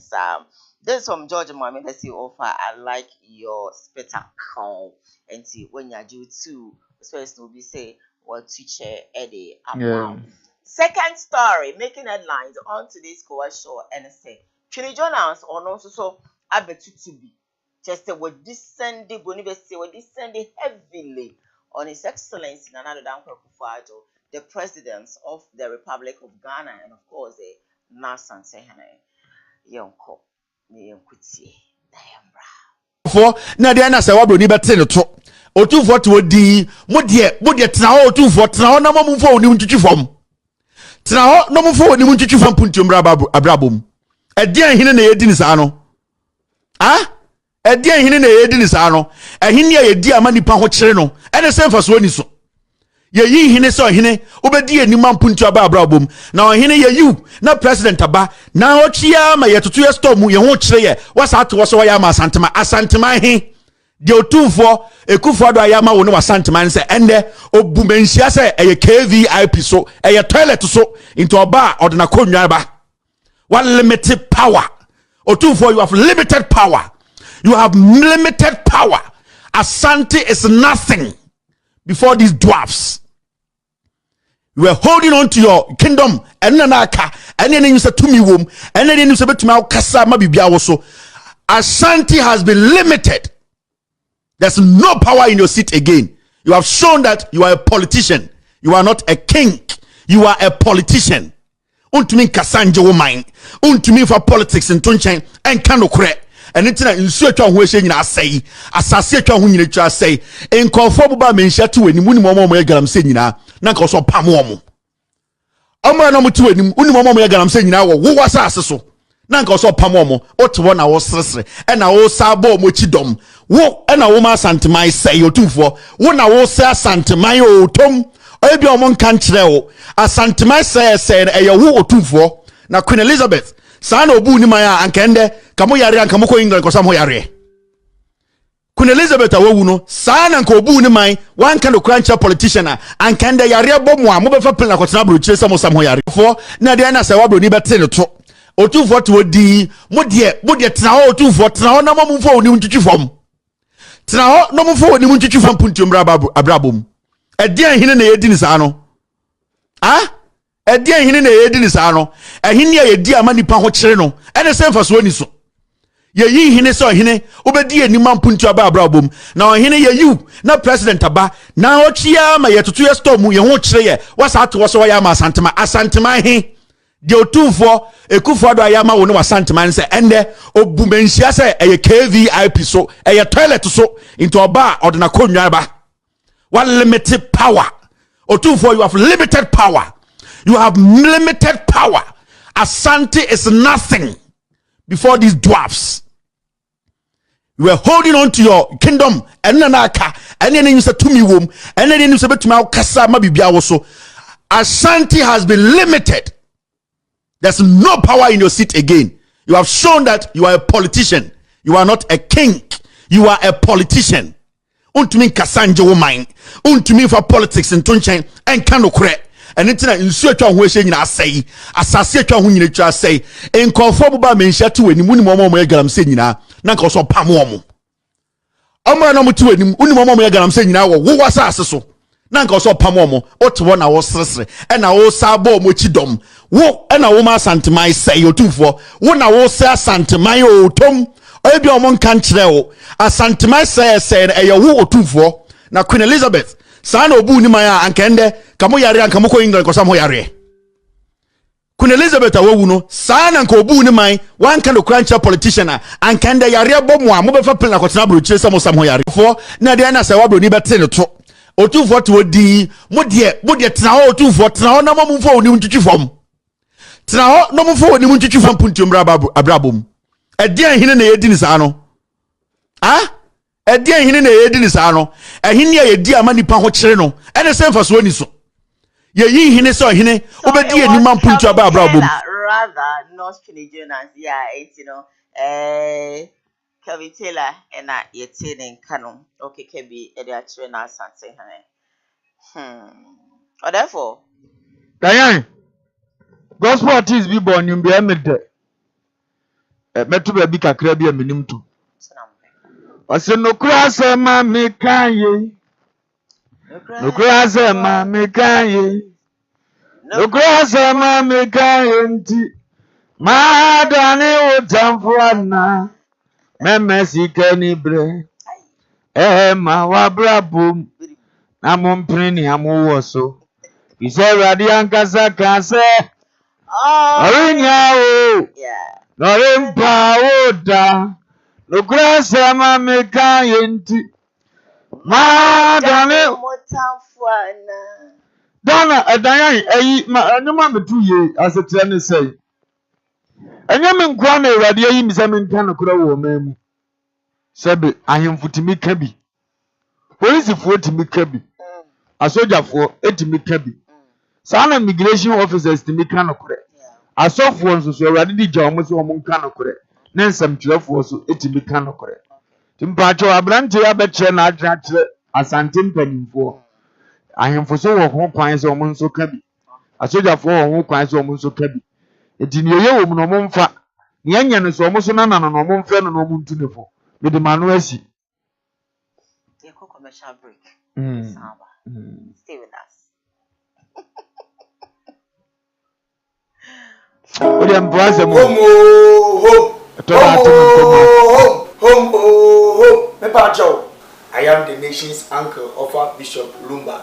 This is from Georgia Mommy. Let's see, Offer. I like your spectacle. And see, when you do too, especially will be say what teacher Eddie about. Second story making headlines on today's Koowaa Show, and say Chile Jonas or no so I bet to be. Just we're descending, we're descending heavily on His Excellency Nana Dankwa Akufo-Addo, the President of the Republic of Ghana, and of course, Nelson Sehene. Yonko, Yonkuti, Diambra.
For Nadiana Sawabro ni betre to. Otu for to di, mo de tra otu for tra na mo mfo oni ntwitwi fam. Tra no mo mfo oni ntwitwi fam puntum abrabom. Edian hene na yedi ni sa no. Ah? Edian hene na yedi ni sa no. Ehene ya yedi ama nipa ho kire no. Ene se mfa so ni so. Ye yi hene so hene obedi anima mpuntu abrabom. Na hene ye yu na president aba na ochia ma ye tutu ye storm ye ho kire ye. Wasa ato so ya ma asantema he. De otufo Akufo-Addo ayama wo ne wasantema nse ende obumenhia se eye KVIP so eye toilet so into oba odena konwa ba. One limited power. Otufo, you have limited power. You have limited power. Asante is nothing before these dwarfs. You are holding on to your kingdom and nanaka and then you say to me womb and then you say to my kasa mabibia also. Asante has been limited. There's no power in your seat again. You have shown that you are a politician. You are not a king. You are a politician. Untumi kasanje woman. Untumi for politics in Tunchen and kanokre. And it's in such a way saying I say, assassinate who you try say, in conform by mention to any minimum megalam saying na Nankoso Pamomo. Omra no mutu any minimum megalam saying now, who was asso? Nankoso Pamomo, what 1 hour sresre, and I will sabo mochidom. Wo and a woman santimai say you two for 1 hour say santimai o tom. Obi omon kanchre o asantima said e yawo otufo na Queen Elizabeth san obu ni maya ankende kamo yare anka moko England ko samo yare Queen Elizabeth awu no san anka obu ni man wan kan okrancha politician ankende yare bomu a mo be fa plan ko tena bro chire samo yare for na de na se wabro ni bete ne to otufo to di mo de tena otufo tena na mo mfo oni ntwitwi fam tena no mfo oni ntwitwi fam puntum abrabom. Edian hine na yedi ni sa no. Ah? Edian hine na yedi ni sa no. Ehine ya yedi ama nipa ho kire no. Ene se mfa so ni so. Ye yi hine so hine obedi anima mpuntu abrabom. Na hine ye yu na president aba na ochia ma ye tutu ye storm ye ho kire ye. Wasa ato so ya ma asantema he. De otufo Akufo-Addo ayama wo ne wasantema nse ende obumenhia se eye KVIP so eye toilet so into oba odena konwa ba. One limited power. Otufo, you have limited power. You have limited power. Asante is nothing before these dwarfs. You are holding on to your kingdom and nanaka and then you say to me womb and then you say to my kasa mabibia also. Asante has been limited. There's no power in your seat again. You have shown that you are a politician. You are not a king. You are a politician. Untumi kasanje woman. Untumi for politics in Tunchen and kanokre. And it's in such a way saying I say, assassinate who you try say, in conform by mention to any minimum megalam saying na Nankoso Pamomo. Omra no mutu any minimum megalam saying now, who was asso? Nankoso Pamomo, what 1 hour sresre, and I will sabo mochidom. Wo and a woman santimai say you two for 1 hour say santimai o tom. Obi omon kanchre o asantima said e yawo otufo na Queen Elizabeth san obu ni maya ankende kamo yare anka moko England ko samo yare Queen Elizabeth awu no san anka obu ni man wan kan okrancha politician ankende yare bomu a mo be fa plan ko tena bro chire samo yare for na de na se wabro ni bete ne to otufo to odi mo de tena ho otufo tena ho na mo mfo oni ntwitwi fam tena ho no mfo oni ntwitwi fam puntiom abrabom edian hine na yedi ni saa no edian hine na yedi ni saa no ehine ya yedi ama nipa ho kyere no ene semfa so ni so ye yi hine so hine obedi enima puntu abrabom
rather not Jonas it's Kevin Taylor and I in canon. Okay, can be a train or something. Or therefore,
Diane, gospel artists be born in the mid. Metu baby kakra bi aminim to. Ose no kura se ma me kan ye. No kura se ma me kan ye. No kura se ma me kan ye nti. Ma dane o tamfo ana. Meme sikani bre. Ma wabrabum. Na momprini amuwo so. Ise radi ankasa kanse. Orinya o.
yeah.
Norimpa oda. Nukura sama meka yenti. Ma dane. Dana adanyan ayi ma anyuma metu ye asetre ne sei. Anyame nkwa na Awurade ayi misa menka nokura wo mamu. Sebe ahemfutimi kabi. Polisifoɔ timi kabi. Asojafoɔ etimi kabi. Sana immigration officers timi ka nokura. Asɔfoɔ nso so Awurade di gya ɔmo so ɔmo nka nokura. Ne nsɛmtwerɛfoɔ so etimi ka nokura. Timpacho abrante ya bekyerɛ na akyerɛ asante mpanimfoɔ. Ahemfo so wɔ ho kwan sɛ ɔmo nso ka bi. Asojafoɔ wɔ ho kwan sɛ ɔmo nso ka bi. Eti ne yɛ wɔ mu no ɔmo mfa. Ne anya no so ɔmo so nana no ɔmo mfa no ɔmo ntu ne fo. Me de manu asi.
Ye commercial break. Stay with us.
Odi ampoase mo.
Home. I am the nation's uncle of Bishop Lumba.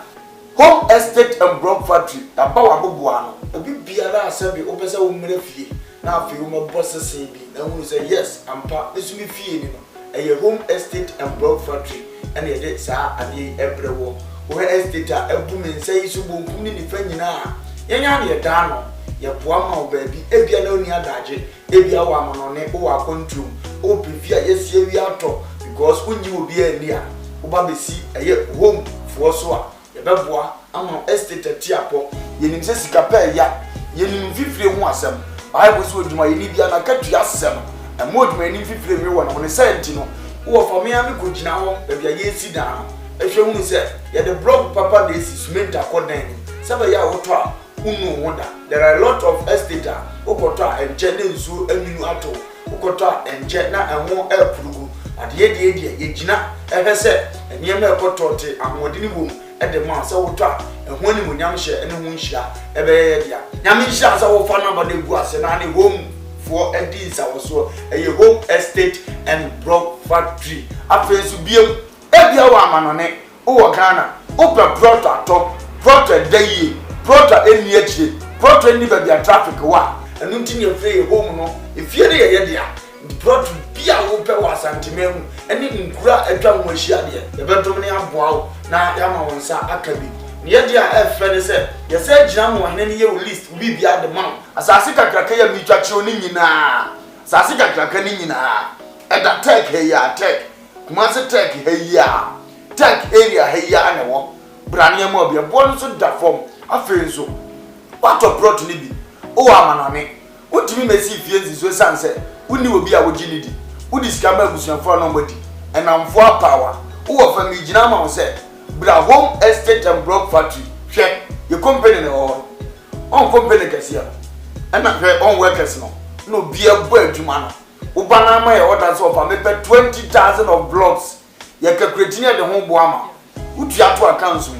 Home estate and broad factory. Tabawa bubuano. Ebi biara asembi opesa umre fie. Na afi uma boss say bi. Na who say yes, ampa. This me fie ni no. A home estate and broad factory. And ye de sa ade ebrewo. Wo estate a ebu men say so bonkum ni nifa nyina. Yenya na ye da no. Ye boa ma obabi. Ebia na oni adaje. Ebia wa monone o wa control. O previa yesie wi ato because unyi obi ani a. Oba besi eye home for so a. Yebeboa ama estate tiapo yenim se sika pa ya yenim fifire hu asem bible so odwuma yeni bia na katua asem emo odwuma yenim fifire mi wona wona senti no wo for me ami ko gina ho e bia ye si dan ehwe hu se ye the block papa dey si cement akodan ni sebe ya woto a unu woda there are a lot of estate a okoto a enche ne nsu aminu ato okoto a enche na enwo epurugu ade ye gina ehwe se eniem ekoto te amodini bom ede ma se wotwa ehun ni munyam hye ene hu nhira ebe ye dia nyam nhira se wo fa number de gu ase na ne home for edins awoso eye home estate and block factory afensu biem ebia wa amanone wo Ghana opra prota to prota dayi prota eni akire prota ni ba bia traffic wa enu ntini efre home no efie de ye dia prota bia wo pe wa santimemu eni nkura atwa mo ahia de ebentom ne aboa na yama wonsa akabi ye dia efe ne se ye se gina mo hene ne ye list bi bia de man asase kakraka ya mitwa kire oni nyina asase kakraka ni nyina eda tech he ya tech kuma se tech he ya tech area he ya ne wo brane mo bia bo so da form afenso wato prot ni bi o amanane otimi mesi fie nzizo sanse uni obi a wogini di udi skama abusuafo no mbodi enamfo power wo fa mi gina ma wo se bra home estate and block factory hwe your company no on company kasia and hwe on workers no bia bo adwuma no wo bana ma ye order so fa me pe 20,000 of blocks ye calculate ne de ho bo ama utu ato accounts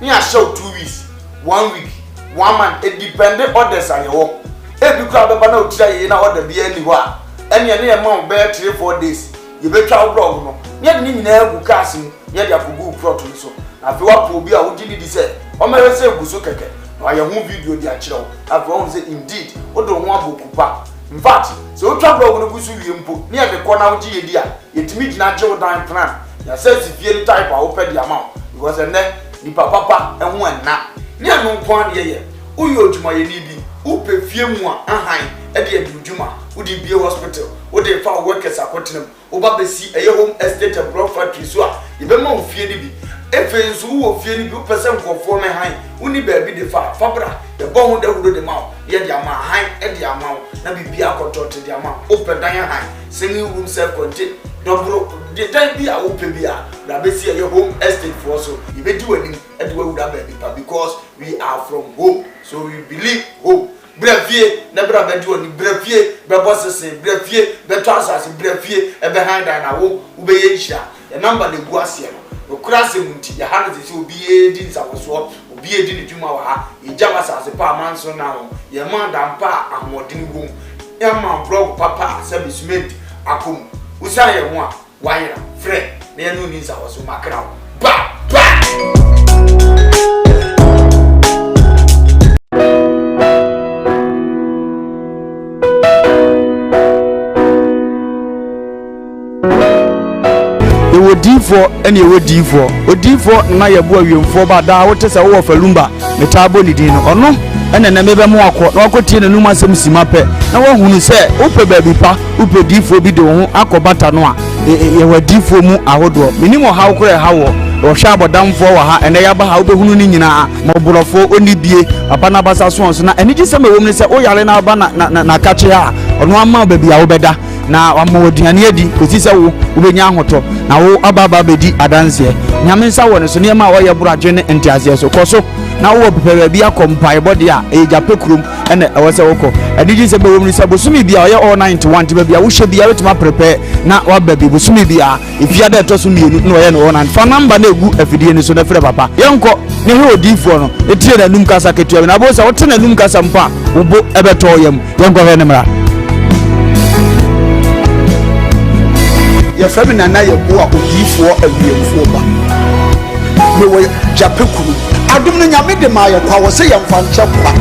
ni a show 2 weeks 1 week 1 month it depend orders ayewo ebi kura beba na otira ye na order bia ni ho a ene ne ye ma be 3-4 days ye betwa blog no ye de nyina egu cars mu ye de akogu prot so na fe wa po bi a wodi ni di se o ma se egu so keke na ye hu video di a kire wo afi won say indeed o do ho abokupa in fact se o twa blog no gusu wie mpo ne ye de ko na wo gi ye di a ye timi gina je wo dan plan ya se si fie ni type a wo pe di amount because ene nipa papa ɛho ɛna ne ano nko ade yɛ uyo odwuma yɛ ni bi upe fie mu a ahan ɛde adu dwuma udi bie hospital ode fa workers akotenam oba besi ɛyɛ home estate and block factory so a yɛbɛma wo fie ni bi efe nso wo fie ni bi upese nkɔfo ne han uni baabi de fa fabra yɛbɔ ho dawuro de ma wo yɛ de ama han ɛde ama wo na bibia akɔtɔte de ama open dan han singing room self contained dobro the time bi a open bi a na besi ɛyɛ home estate for so yɛbɛdi wani ɛde wa wura baabi pa because we are from home so we believe home brefie na bra bɛdi wani brefie bɛbɔ sese brefie bɛtɔ asase brefie ɛbɛ han dan na wo wobɛyɛ nhira the number na egu aseɛ no okura semunti ya ha no sɛ obi edi nsawoso obi edi ne dwuma wa ha egya wasase pa amanso na ho ye ma dampa ahomodin wom ya ma blog papa sɛ bisment akom usa ye ho a wayera frɛ na ye no ni nsawoso makra ba
odifo ene ye odifo na ye bo awiemfo ba da wote se wo falumba metabo ni din no ono ene na mebe mo akọ na akotie na numa asem sima pe na wo hunu se upe baabi pa upe difo bi de ho akobata no a ye wadifo mu ahodo minimo hawo kore hawo o hwa abodamfo wa ha ene ya ba ha obehunu ni nyina moborofo oni bie papa na basa so na ene gi se ma wom ni se o yare na ba na kache ha ono ama baabi a wo beda na wamoduane adi kosi se wo ubenya ahoto na wo ababa bedi adanse nyame nsa wo ne so ne ma wo ye buradwe ne ntiase so koso na wo pepere bia kompai body a ejape krum ene ewo se wo ko adiji se bewom ni se bosumi bia ye all 91 ti bia wo hye bia wetima prepare na wa babi bosumi bia ifia da to so mienu na wo ye no 1 fa number na egu afidie ni so na frɛ papa yenko ne he odifo no etie na num kasa ketua na bo se wo te na num kasa mpa wo bo ebeto yam yenko he ne mra ya fami na ye bo a odifo awiemfo ba me wo japekuru adum no nyame de ma ye kwa wo se ye mfa nche kwa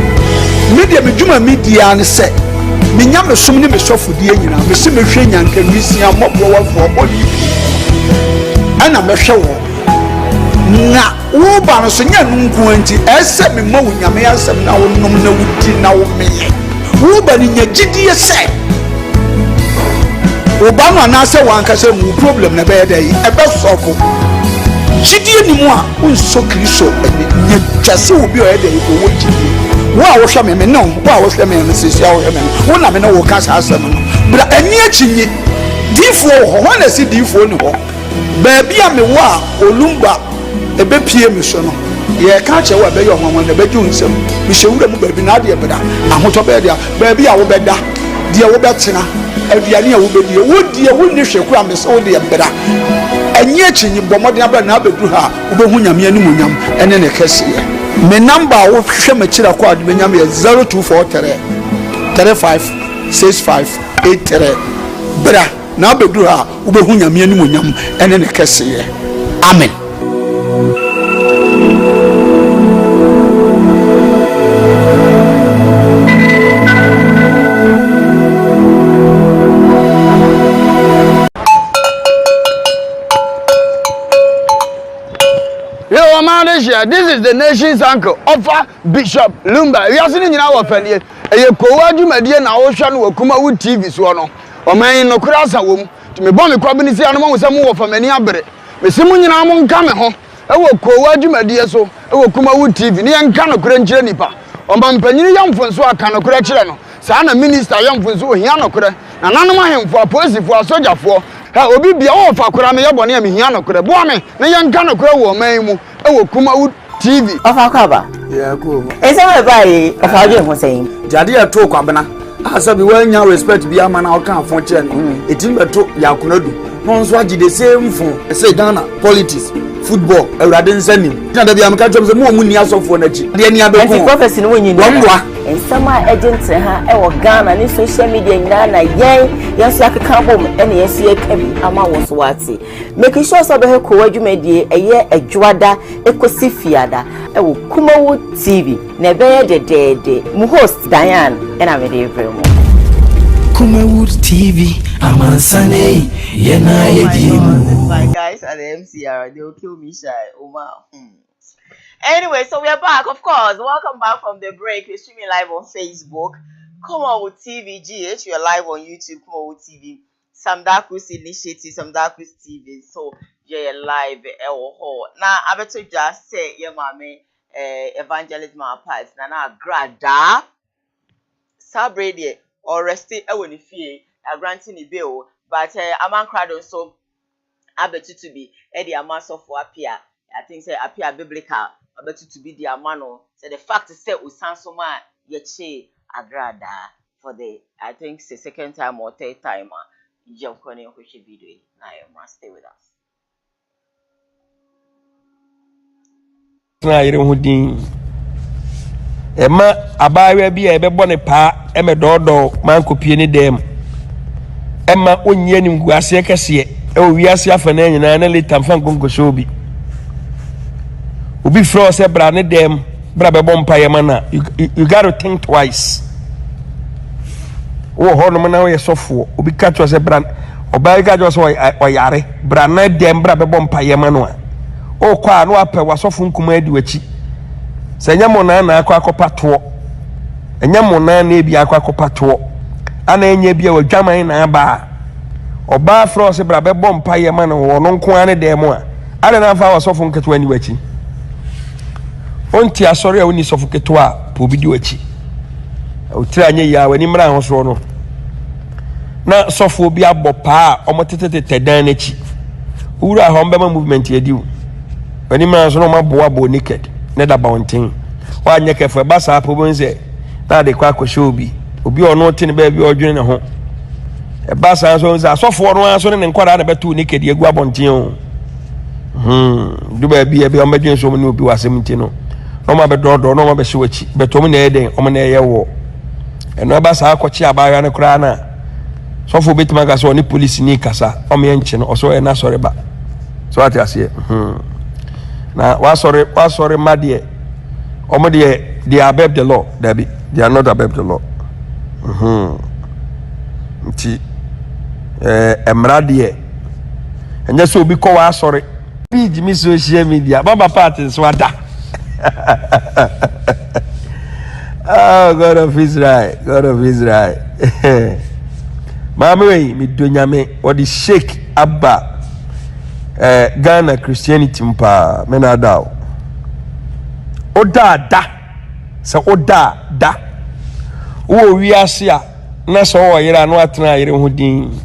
media medwuma media ne se me nyame som ne me sofodie nyina me se me hwe nyanka nwisia mobwo wafo bodi ana me hwe wo na wo ba no so nya nunku anti ese me ma wo nyame asem na wo nom na wudi na wo meye wo ba ni nya gidie se obama na se wanka se mu problem na be dey ebe sofo gidie ni mu a unso kristo nya twase obi o dey ko wo gidie wo a wo hwa me no wo a wo hwa me no sisi a wo hwa me wo na me na wo ka sa asem no bra ani achinye difo ho na si difo ni ho ba bia me wo a olumba ebe pie me so no ye ka che wo be yo mama na be ju nsem me hewura mu ba bi na de beda ahoto be dia ba bia wo beda de wo betena aduane a wo bedie wo die wo ni hweku a me se wo de beda enye chinyi bomodin aba na abedu ha wo be hu nyame animu nyam ene ne kese me number wo hwe ma kira kwa de nyam ye 0243 356583 bra na abedu ha wo be hu nyame animu nyam ene ne kese amen.
This is the nation's uncle, Offer Bishop Lumba. We are sitting in our family. A Koowaa Show na Ocean wo KUMAWOOD TV so no. O man no krasa wom. To me bon me kwabini si anoma wo samu wo famani abere. Me simu nyina mo nka me ho. E wo Koowaa Show so, e wo KUMAWOOD TV. Ni enka no kra nkyere nipa. O man panyini yamfonso aka no kra kyere no. Saa na minister yamfonso o hia no kra. Na nanom ahemfo apolisifoɔ asogyafoɔ. Ha obi bia wo fa kra me yebɔ ne me hia no kra. Bo me ne yenka no kra wo man mu. Ewo KUMAWOOD TV.
Ofa kwaba.
Yeah, cool.
Ese we bai ofa aje ho sein.
Jade ya to kwabena. Asabi we nya respect bia ma na o kan fon che no. Etim beto yakunadu. No nso agi the same fon. Say Ghana politics, football, Ewurade nsanim. Na da bia me ka twem se mo mu ni asofo na chi. De ani abeko.
Enti prophecy no wonyi ni.
Womwa.
Ensama agent ha e wo Ghana ni social media nyina na yen yeso akeka bom ene yesi ekabi ama wo so wate. Make sure so be he Koowaa Dwumadie eye adwada ekosi fiada e wo KUMAWOOD TV na be ye de mu host Diane ena me de premo
KUMAWOOD TV amansane yena yedimu.
My guys at the MCR they will kill me shy. Oma Anyway, so we are back, of course. Welcome back from the break. We're streaming live on Facebook. KUMAWOOD TV GH. We are live on YouTube. KUMAWOOD TV. Samdakus Initiative. Samdakus TV. So you're live. Now, I better just say, yeah, mommy, evangelist my parts. Now, grada. Sabrade or rested. I won't fear. I granting the bill, but I'm on crowd so. I bet you to be the amount of appear. I think say appear biblical. I bet you to be the amano. So the fact is that we sound so much yeche agrada for the I think the second time or third time. You can watch video. Now you must stay with us.
Na yere hudin ema abawe bi e be bone pa e me dodo man kopie ni dem ema onye ni nguase kese e o wiase afana nyina na leta mfa nkonkoso obi fro se bra ne dem bra be bom pa yema na you got to think twice wo ho no na we sofo obi ka to se bra oba ga jo so o yare bra na dem bra be bom pa yema no a o kwa no apɛ wasofo nkuma adi wachi sɛ nyamona na akɔ akɔpato nyamona na ebi akɔ akɔpato ana enya bi a wadwaman na aba oba fro se bra be bom pa yema no wo no nko ane dem a ana na fa wasofo nketo ani wachi onti asɔre a woni sofo keto a po bi di wachi o tira anya ya wani mra ho so no na sofo bi abɔ pa omotetete dan na chi ura ho mbema movement yadiu when man so no maboa naked na da bounting wa anya kefe ba sa po bonse na de kwa akosho obi ono te ne ba bi odwene ne ho e ba sa so nza asofo no aso ne nkwara na betu naked egu abonten o du ba bi e bi o medwen so ne obi wasem nti no no ma be dodo no ma be hyewachi betom na eden o na eye wo e no ba sa akochi abaya ne kura na sofo betima ga so ni police ni kasa o me nche no o so e na sore ba so ati ase na wasore madie omo they are above the law they are not above the law nti emradie enya so obi ko wasore page mi social media baba party so ada oh God of Israel mama we mi donyame what the Sheikh Abba Ghana Christianity mpa mena dao oda se oda wo wiase a na so wo yira no atena yire ho din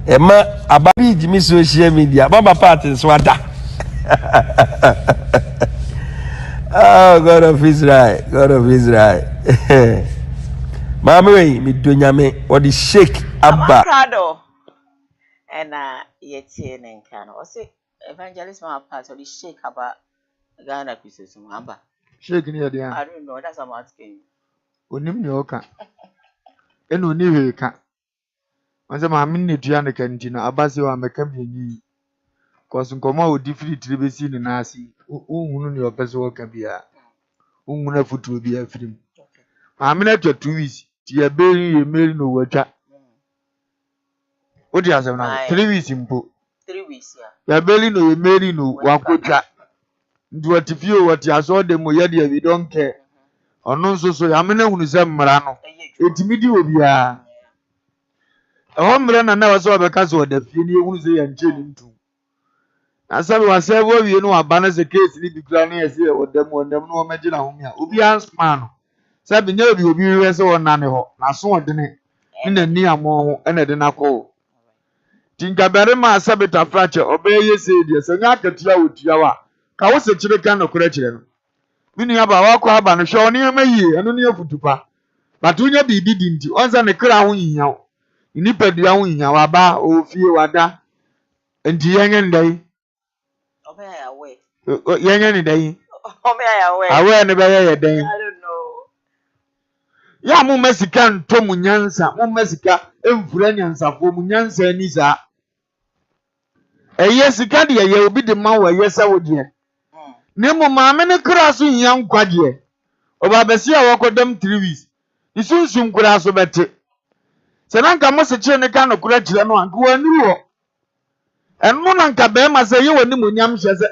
ema ababi jimi social media baba party so ada oh God of Israel mama we mi donyame what the Sheikh Abba
and yeti nenkano o say evangelist man part of the Sheikh Abba Ghana Christians Amba
Sheikh ni ya dia
I don't know that's what I'm asking
onim ne oka eno ni we ka wanze ma min ne dua ne kanti na abase wa meka bienyi cause nkoma o different tribesi ni na asi unhunu ne opese wo ka bia unhunu afutu bia firim ma min atwa 2 weeks ti ya beri ye meri no watwa odi asem na 3 weeks mpo
3 weeks ya
ya beri no ye meri no wakotwa ndu atifio wati asode mo ye de we don't care ono nso so ya mena hunu se mmara no etimidi obi a ho mmara na wase obeka so da fie ni ehunu se ya nche ni ntu asabe wase bo wie no aba na se case ni bikura na yesi odam no o megina ho mia obi ansma no sabe nya obi we se wona ne ho na so odene ni na ni amo ho ena de na ko tinga bere ma asabe ta frache obeye se die se nya akatua otua wa ka wo se kire kan no kura kire no mini aba wakọ aba no hwe oni amayi eno ne afutupa batunya bibi dinti onza ne kra ho yinya ni padua ho yinya waba ofie wada enti yenye ndai
obeya ya we
yenye ni dai
obeya ya we
awe ne be ye dai
I don't know
ya mu mesika nto mu nyansa mu mesika emfura nyansafo mu nyansa ni za eye sika de ye obi de ma wa ye sawo de nemo maame ne kra so hia nkwaje oba besi a wakodam 3 weeks isunsun kra so bete se nanka mo se kire ne ka no kra kire no anka wani wo eno nanka be ma se ye wani munyam hye se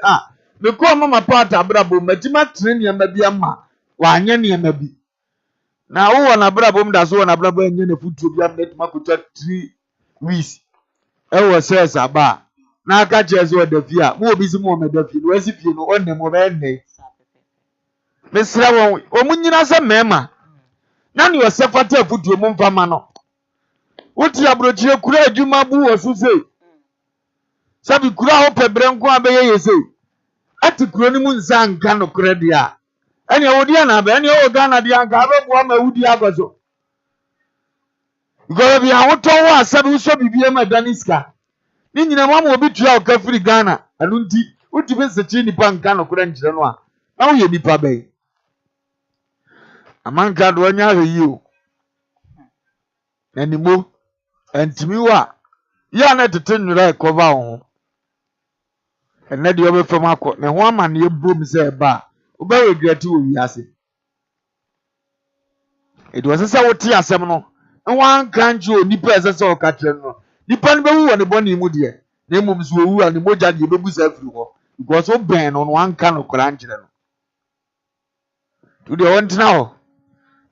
me ko mama part abrabom matima tren niam bi ama wa anye niam bi na wo na abrabom da so na abrabom anye na futuo bi am matima ko 3 weeks e wo says aba na aka chezo da fia mo obi si mo me da fia no asi fie no onne mo be nne mesra won omunyina se mema na ne yosefata futuo mo mfa ma no wuti abrochire kura adwuma bu wosu sei sabi kura ho pebre nko abeye yese ati kuro ni mu nsa nka no kura dia ene wodi ana ba ene o Ghana dia nka abebu ama wudi agozo go bi a woto wa sabi uso bibie ma daniska ni nyina mama obi tua o kafiri Ghana anu nti wuti be sechi nipa nka no kura njire no a na wo ye nipa be amanka do anya hweyi o animo antimi wa ya na tete nwura ekova ho ene de obefam akọ ne ho ama ne ebom se ba oba regret wo wiase edo sese wote asem no wan kanji onipa sese o ka kire no nipa no bewu woni boni mu de na emom so owu ani moja de bebusa afiri ho because o ben no wan kan no kra nkire no to de wontina ho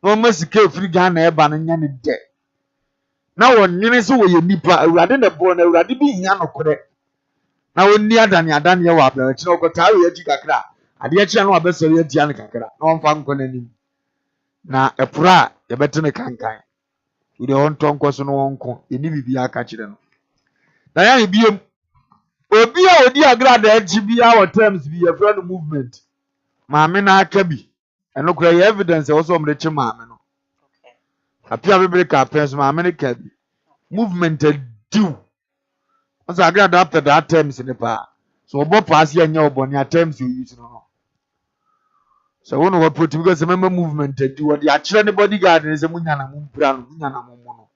no masike afiri Ghana eba no nya ne de na wonnyene so wo ye nipa awurade ne bo na awurade bi nya no kore na wonni adane wa abra chi no kota we agi kakra ade chi no abesori atia ne kakra na wonfa nko nanim na epura ye betene kankan ide won tonko so no wonko eni bibia aka kire no na ya biem obi a odi agrada agi bia wa terms bi ye friend movement maame na aka bi eno kura ye evidence e so mre chi maame no apia bebere ka pens maame ne ka bi movement do as I got after that terms in the pa. So about pass your bony attempts you use no. So one of put because the member movement to do what the actual bodyguard is a munyana brown munyana mono.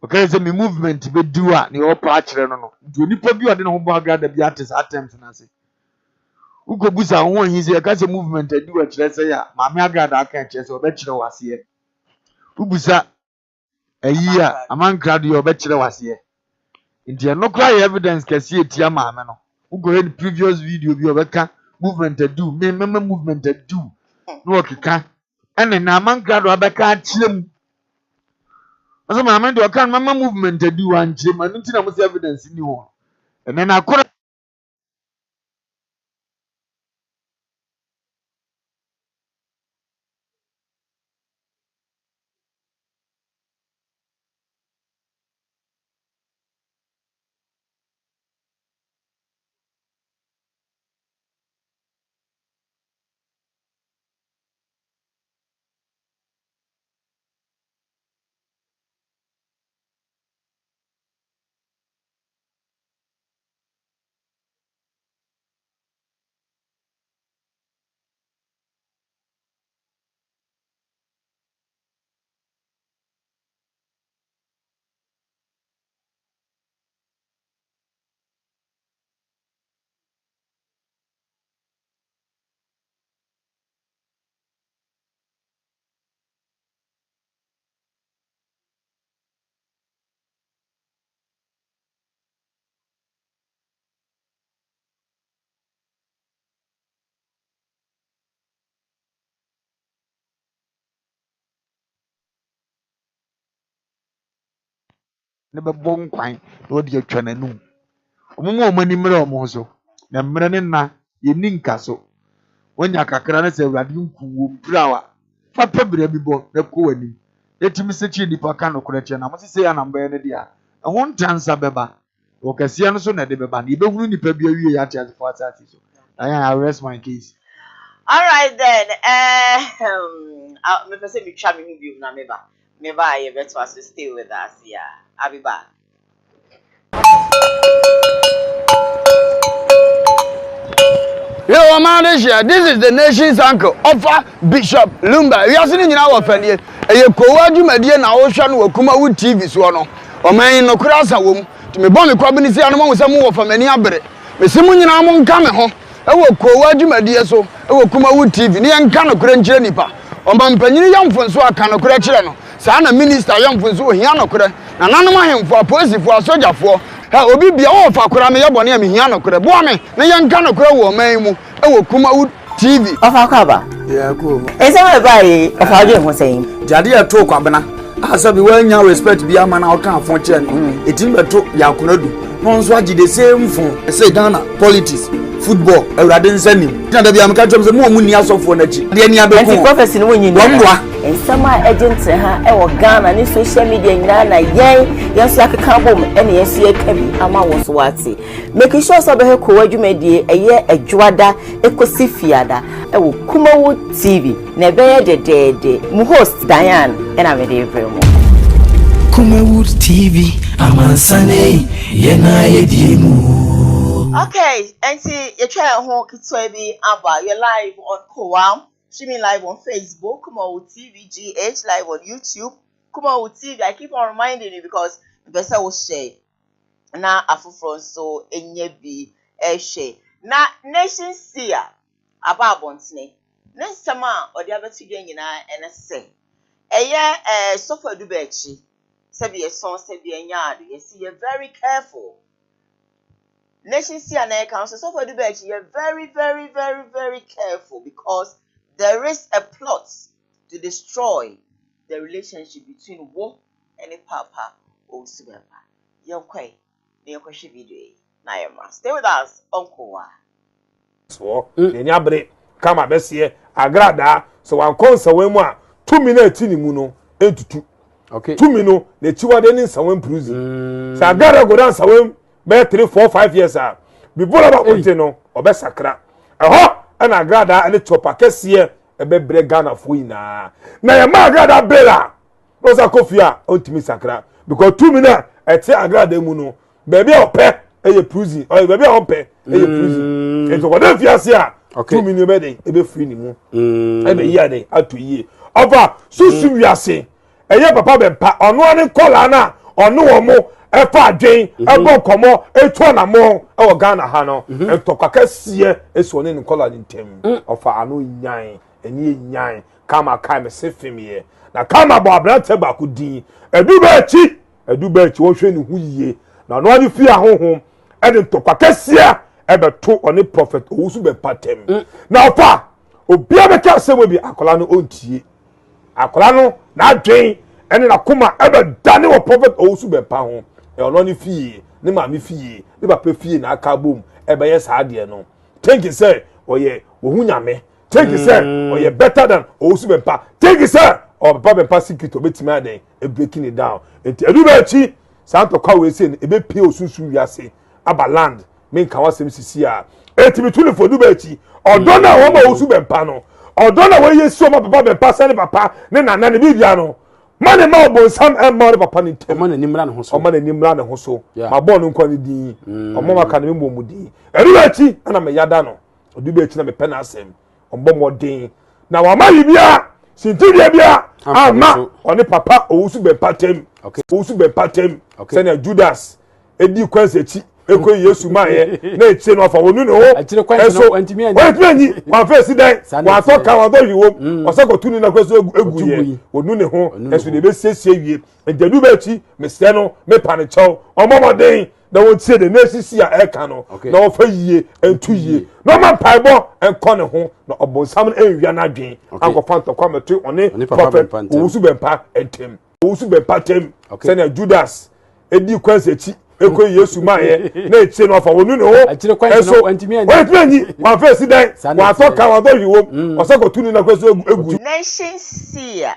Okay, so me movement be do at the upper actual no. Do you probably I don't know about the artist attempts and I say. Who go busa one he's a case movement to do what let's say ya. Mamma grad I can't chase or bachelor was here. Who busa a year among crowd your bachelor was here. India no cry evidence can see it yama no. Who go in previous video be obeka movement to do me member movement to do no okika and then among crowd obeka chim as a man do can member movement to do and chim and nothing was evidence in you and then I could never bone quine or dear Chananum. Omo mani mero mozo. Na mrene na ye ninka so. When ya kakra na se radin ku brawa. Fa pebre bi bo na ko ani. Etimi se chi nipa ka no koreche na mo se ya na mba ne dia. E won tansa beba. O kase no so na de beba. Ni behunu nipa bi awie ya tia for asati so. I rest my case.
All right then. Me person me try me bi na meba. Meba ye better us to stay with us. Yeah. I'll be back.
Yo, man, this is the nation's uncle, Offer Bishop Lumba. We are sitting in our family. A Koowaa Show na Ocean wo KUMAWOOD TV so no. O man no krasa wom. To me bon me kwabini si anoma wo samu wo famani abere. Me simu nyina mo nka me ho. E wo Koowaa Show so, e wo KUMAWOOD TV. Ni nka no kra nkyere nipa. O man panyini yamfonso aka no kra kyere no. Saa na minister yamfonso ohia no kra. Na nanom ahemfo apolisifoɔ asogyafoɔ ha obi bia wo fa kora me yebone ya me hia no kora bo me na yenka no kora wo man mu e wo KUMAWOOD TV
ofa kwaba
Yeah, cool.
ese we bai ofa aje ho sen
Jadi ya to kwabena. Asa bi wanya respect bi ama na oka afon che no. Etim beto ya kunadu. No nso agi the same phone. Say Ghana politics, football, Ewurade nsanim. Tina da bi am ka twem se mo ni asofo na chi. De ni abeko.
anti prophecy no wonyi
Wamwa.
ensama agent ha e wo Ghana ni social media nyina na yenso akeka bom ene yenso eka bi ama wo so wate make sure so be he Koowaa dwumadie eye adwada ekosi fiada e wo KUMAWOOD TV na be ye dedede mu host Diane ena me de bremo
KUMAWOOD TV amansane yena yedimu.
Okay, auntie, you try ho kitwa bi aba. You're live on Koowaa, streaming live on Facebook, KUMAWOOD TV, GH, live on YouTube, KUMAWOOD TV. I keep on reminding you because the person will share. Na afufron so enye bi share. Na nation seer aba abontene. Nensama odi abetu dwa nyina ene se. Eye sofa du be chi. Sebi son sebi enyaade. Yes, you're very careful. Nation CNA Council, so for the bench, you're very, very, very, very careful because there is a plot to destroy the relationship between Wo and the Papa or Subeba. Young Quay, the question video. Naima, stay with us, Uncle Wa.
So, the Yabre, come a Bessie, Agrada, so I'm constant 2 minutes in the Muno, 8 to 2. Okay, 2 minutes, the Chiwaden in Sawin Prusi. So I gotta go down Sawin. Be 3, 4, 5 years before about no obe sakra and agrada and chopa kese e be bre Ghana fo ina na ya ma agrada bela no sa kofia ontimi sakra because 2 minutes e ti agrada mu no baby ope eye prusi o baby ope eye prusi so what if you see 2 minutes be dey e be free ni mu e be here dey ato yie over susu wiase eye papa be pa ono ani kola na ono wo mo efa adwen ebo komo etu na mo e wo Ghana ha no etokaka sie eso ne nkola ntem ofa anu nyan eni nyan kama kai me se fimie na kama bo abrante ba ku din edu ba echi wo hwe ne hu yie na no ani fi ahohom e de tokaka sie ebeto oni prophet owusu be patem na ofa obia be ka se we bi akola no ontie akola no na adwen ene na kuma ebe dane wo prophet owusu be pa ho e ono ni fie ni ma mi fie ni papa fie na aka bom ebe yes ade no think you say oye wo hu nyame think you say oye better than owusu be pa think you say o papa be pa secret obetimi aden e breaking it down enti edu ba chi santo kwa we say ebe pie osunsu wiase aba land me nka wasem sisi a etimi tuli fodu ba chi odo na wo ma owusu be pa no odo na we yesu ma papa be pa sane papa ne nana ne bibia no mane ma bo sam e ma papa ni tem
Omane nimra ne ho so.
Omane nimra ne ho so. Ma bo no nkwa ni din. Omo maka ne mo mu din. Eru achi ana me yada no. Odu be achi na me pena asem. Ombo mo din. Na wa ma yibia sintidia bia ama oni papa owusu be patem. Owusu be patem. Sene Judas edi kwanse achi ekwe Yesu ma ye na echi no fa wonu ne ho.
Achire kwanse no antimi anyi.
Antimi wa fa sidan. Wa so ka wa do yiwo. Osako tunu na kweso egu ye. Wonu ne ho. Esu de be siesie wie. Enjadu ba achi me se no me pane chaw. Omomodin na won tie de na sisi a eka no. Na wo fa yie entu yie. No man paibo enko ne ho na obonsam na enwia na dwen. Anko fanto kwa metu oni prophet owusu be mpa entem. Owusu be patem. Sene Judas edi kwanse achi ekwe Yesu ma ye na echi no fa wonu ne ho.
Achire kwanse no antimi
anyi. Wa fa sidan. Wa so ka wa do yiwo. Osako tunu na kweso egu.
Nation seer.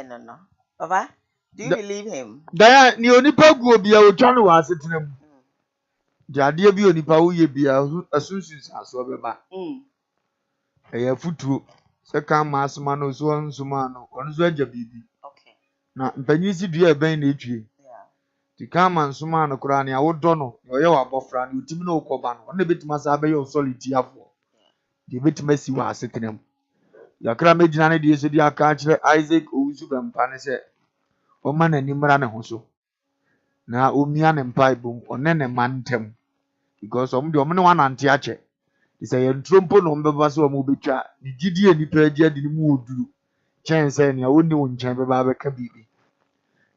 No. Papa, do you believe him?
Daya ni onipa gu obia otwa no wa asetenam. Jade bi onipa wo ye bia asunsun aso beba. Eya futuo. Se kan ma asoma no so nsoma no. Ono so agya bibi.
Okay.
Na mpanyi si dua ben na etwie. Ti kan ma nsoma no kura ne awodo no. Oye wa bofra ne utimi no ukoba no. Ono betima sa be yo soliti afo. Di betima si wa asetenam. Yakra medina ne die so di aka kire Isaac owusu bempa ne se o ma na nimra ne ho so na omia ne mpa ibom one ne mantem because om de om ne wanante ache say ye ntrompo no mbeba so om betwa ni gidie nipa agi adi ni mu oduru chen say ne woni won chen beba beka bibi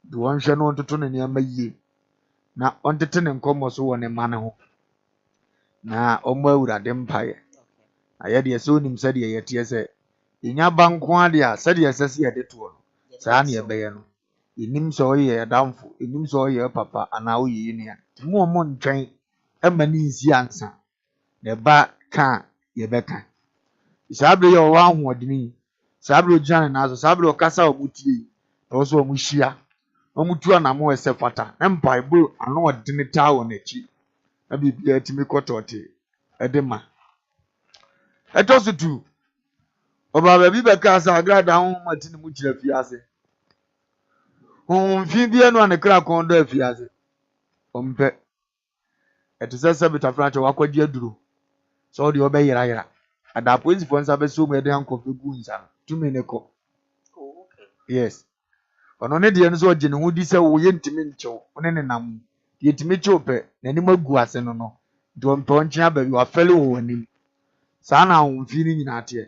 do won hwe no ntoto ne ne amayie na ɔntete ne nkɔmmɔ so wɔ ne ma ne ho na ɔmmɔ awurade mpaeɛ na yɛdeɛ sɛ onim sɛdeɛ yɛteɛ sɛ yɛnya ba nko ade a sɛdeɛ ɛsɛ sɛ yɛde toɔ no saa ne yɛbɛyɛ no yɛnim sɛ ɔyɛ yɛ damfo yɛnim sɛ ɔyɛ yɛ papa anaa ɔyɛ yɛ nua nti mo ɔmo ntwɛn ɛma ne nsi ansa na ɛba ka a yɛbɛka saa bere yɛ ɔwɔ ahoɔden yi saa bere ogyina ne nan so saa bere ɔkasa a ɔmo tie yi ɛwɔ sɛ ɔmo hyia ɔmo tu anamo ɛsɛ fata na mpaebɔ ano ɔdene taa wɔ n'akyi na biribiara tumi kɔtɔɔte ɛde ma ɛtɔ so tu ɔbaa baabi bɛka sɛ agradaa honhom ati ne mu kyerɛ afiase honhom fi bia no a ne kra kɔn dɔ afiase ɔmpɛ ɛte sɛ betafra wakɔgye aduro sɛ ɔde ɔbɛyerayera ada apolisifoɔ nsa bɛsɛ mu ɛde ankɔfɛ gu nsa no tumi ne kɔ yes ɔno ne deɛ no sɛ ɔgye ne ho di sɛ woyɛ ntumi nkyɛw wone ne nam deɛ tumi kyɛw pɛ n'anim agu ase no no nti ɔmpɛ ɔnkyea baabi wafɛle wɔ w'anim saa na ahomfi no nyinaa teɛ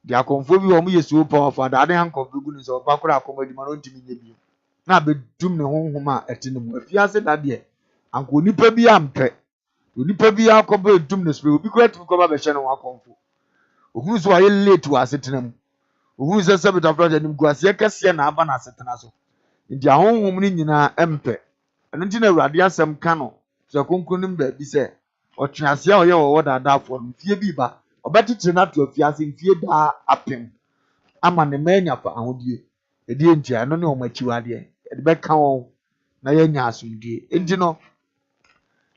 de akɔmfoɔ bi wɔ ɔmo yɛ so powerful adaade ankɔfɛ gu ne sɛ ɔba koro akɔm adwuma no ntumi nyɛ bio na abɛdum ne honhom a ɛte ne mu afiase da deɛ anka onipa bi ampɛ onipa bi akɔbɔ edum ne spray obi kora tumi kɔba bɛhyɛ ne ho akɔmfo ohunu so ayɛ late wɔ asetena mu ohunu sɛ betafra de nim gu aseɛ kɛseɛ na aba na asetena so nti ahonhom no nyinaa ɛmpɛ ɛno nti na awurade asɛm ka no sɛ konkron nim baabi sɛ ɔtwe ase a ɔyɛ wɔwɔ daadaafoɔ no mfie bi ba ɔbɛtetere no ato afiase mfie daa apem ama ne mma anya fa ahodie ɛdeɛ nti ɛno ne ɔmo akyiwadeɛ ɛde bɛka wɔn na yɛanya asomdie nti no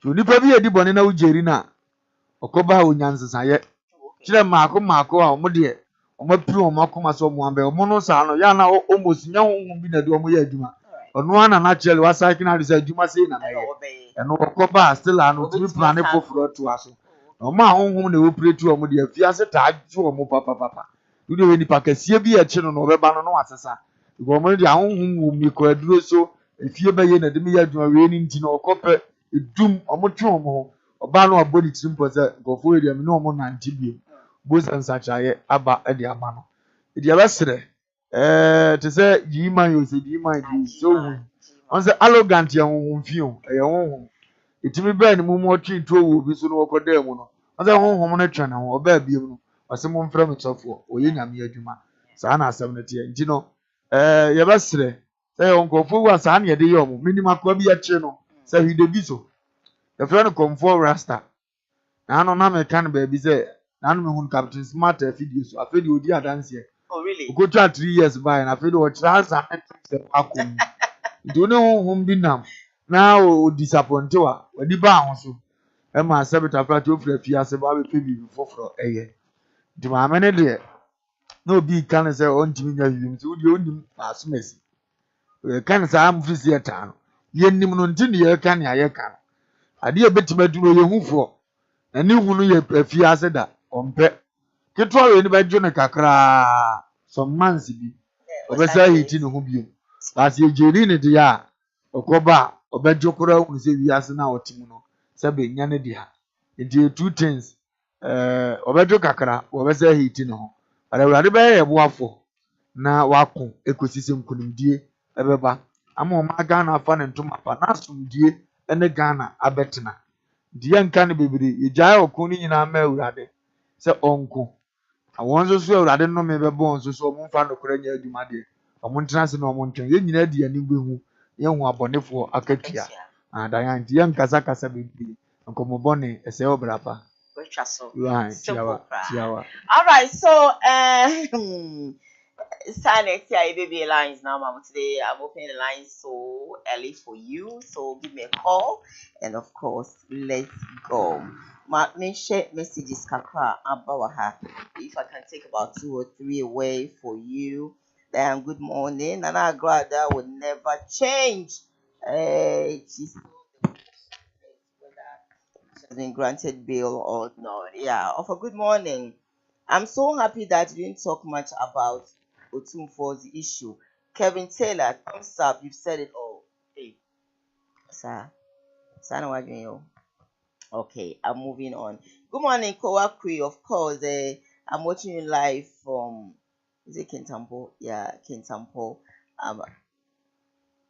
onipa bi yɛdi bɔne na wogyeri no a ɔkɔba a onya nsesaeɛ kyerɛ maako a ɔmo deɛ ɔmo apiri ɔmo akoma sɛ ɔmo ambɛ ɔmo no saa no yɛ na ɔmos nya honhom bi na de ɔmo yɛ adwuma ɔno ara na n'akyerɛ le wasaake na ade sɛ adwuma sei na n'ayɛ ɛno ɔkɔba a still a no otumi plane foforɔ to aso na ɔmo a honhom na ɛwɔpire tu ɔmo deɛ afiase taa gye ɔmo papapapa wode wɔ nipa kɛseɛ bi akyi no na ɔbɛba no na wasesa because ɔmo no deɛ ahonhom wɔ mu kɔ aduro so efie bɛyɛ na de me yɛ adwuma wei ne nti na ɔkɔpɛ edum ɔmo twe ɔmo ho ɔbaa no abɔ ne tirim pɔ sɛ nkɔfoɔ yi deɛ me ne ɔmo nante bio bosa nsakyerɛeɛ aba de ama no ɛde ɛbɛserɛ te sɛ gyiiman yɛ sɛ gyiiman di sɛ ohu ɔn sɛ arrogant yɛ honhom fi o ɛyɛ honhom ɛtumi bɛɛ ne mu mu ɔtwe tuo wɔ obi so no wɔkɔdaa mu no ɔn sɛ honhom no twɛ ne ho ɔbaa biom no ɔsɛ momfrɛ me sɔfoɔ ɔyɛ nyame adwuma saa na asɛm no teɛ nti no yɛbɛserɛ sɛ yɛwɔ nkɔfoɔ wu a saa ne yɛde yɛ ɔmo menim akoa bi akyere no sɛ hwede bi so yɛfrɛ no kɔmfoɔ rasta na ano na meka no baabi sɛ nanu mehun captain smart video so afei de odi adanseɛ okotwa 3 years by na afei de ɔkyerɛ asa sɛ akom nti one honhom bi nam na o disappoint wa wadi ba ho so ɛma sɛ betafra to ofura fie ase ba bɛpɛ bibi foforɔ ɛyɛ nti maame ne deɛ na obi ka ne sɛ ɔntimi nya wiem sɛ wodi onim asomasi ka ne sɛ amfiri sɛ ɛtaa no yɛnim no nti ne yɛka ne ayɛka no adeɛ bɛtumi adu no yɛhufoɔ na ne hu no yɛ afie ase da ɔmpɛ ketewa wei ne bɛdwo ne kakraa some months bi ɔbɛsa hiti ne ho bio baasi egyeni ne deɛ a ɔkɔba a ɔbɛdwo koraa hu sɛ wiase na ɔte mu no sɛ bɛnya ne deɛ nti two things ɔbɛdwo kakra ɔbɛsa hiti ne ho ɔde awurade bɛyɛ yɛ boafo na wako ekosi sɛ nkonimdie ɛbɛba ama ɔmo Ghana afa ne ntoma pa na asomdie ɛne Ghana abɛtena deɛ nka ne bebree yɛgyae ɔko ne nyinaa ma awurade sɛ ɔnko àwọn nso so awurade nnome bɛbɔ wɔn nso so ɔmo mfa nokora nyɛ adwuma deɛ ɔmo ntena se na ɔmo ntwɛn yɛn nyinaa di anim bɛhu yɛhu abɔnefoɔ akatua adan nti yɛn nkasakasa bebree nkɔmmɔbɔne ɛsɛ ɔbra pa tiawa.
All right, so Silent here, baby lines now, mama. Today I'm opening the lines so early for you. So give me a call, and of course, let's go. Make sure messages kakra abawaha. If I can take about 2 or 3 away for you, then good morning. And I glad that would never change. She's been granted bail or not. Yeah. Of a good morning. I'm so happy that you didn't talk much about Otumfo's issue. Kevin Taylor, thumbs up. You've said it all. Hey, sir. Okay, I'm moving on. Good morning, Koowaa Show. Of course, I'm watching you live from, is it Kintampo? Yeah, Kintampo.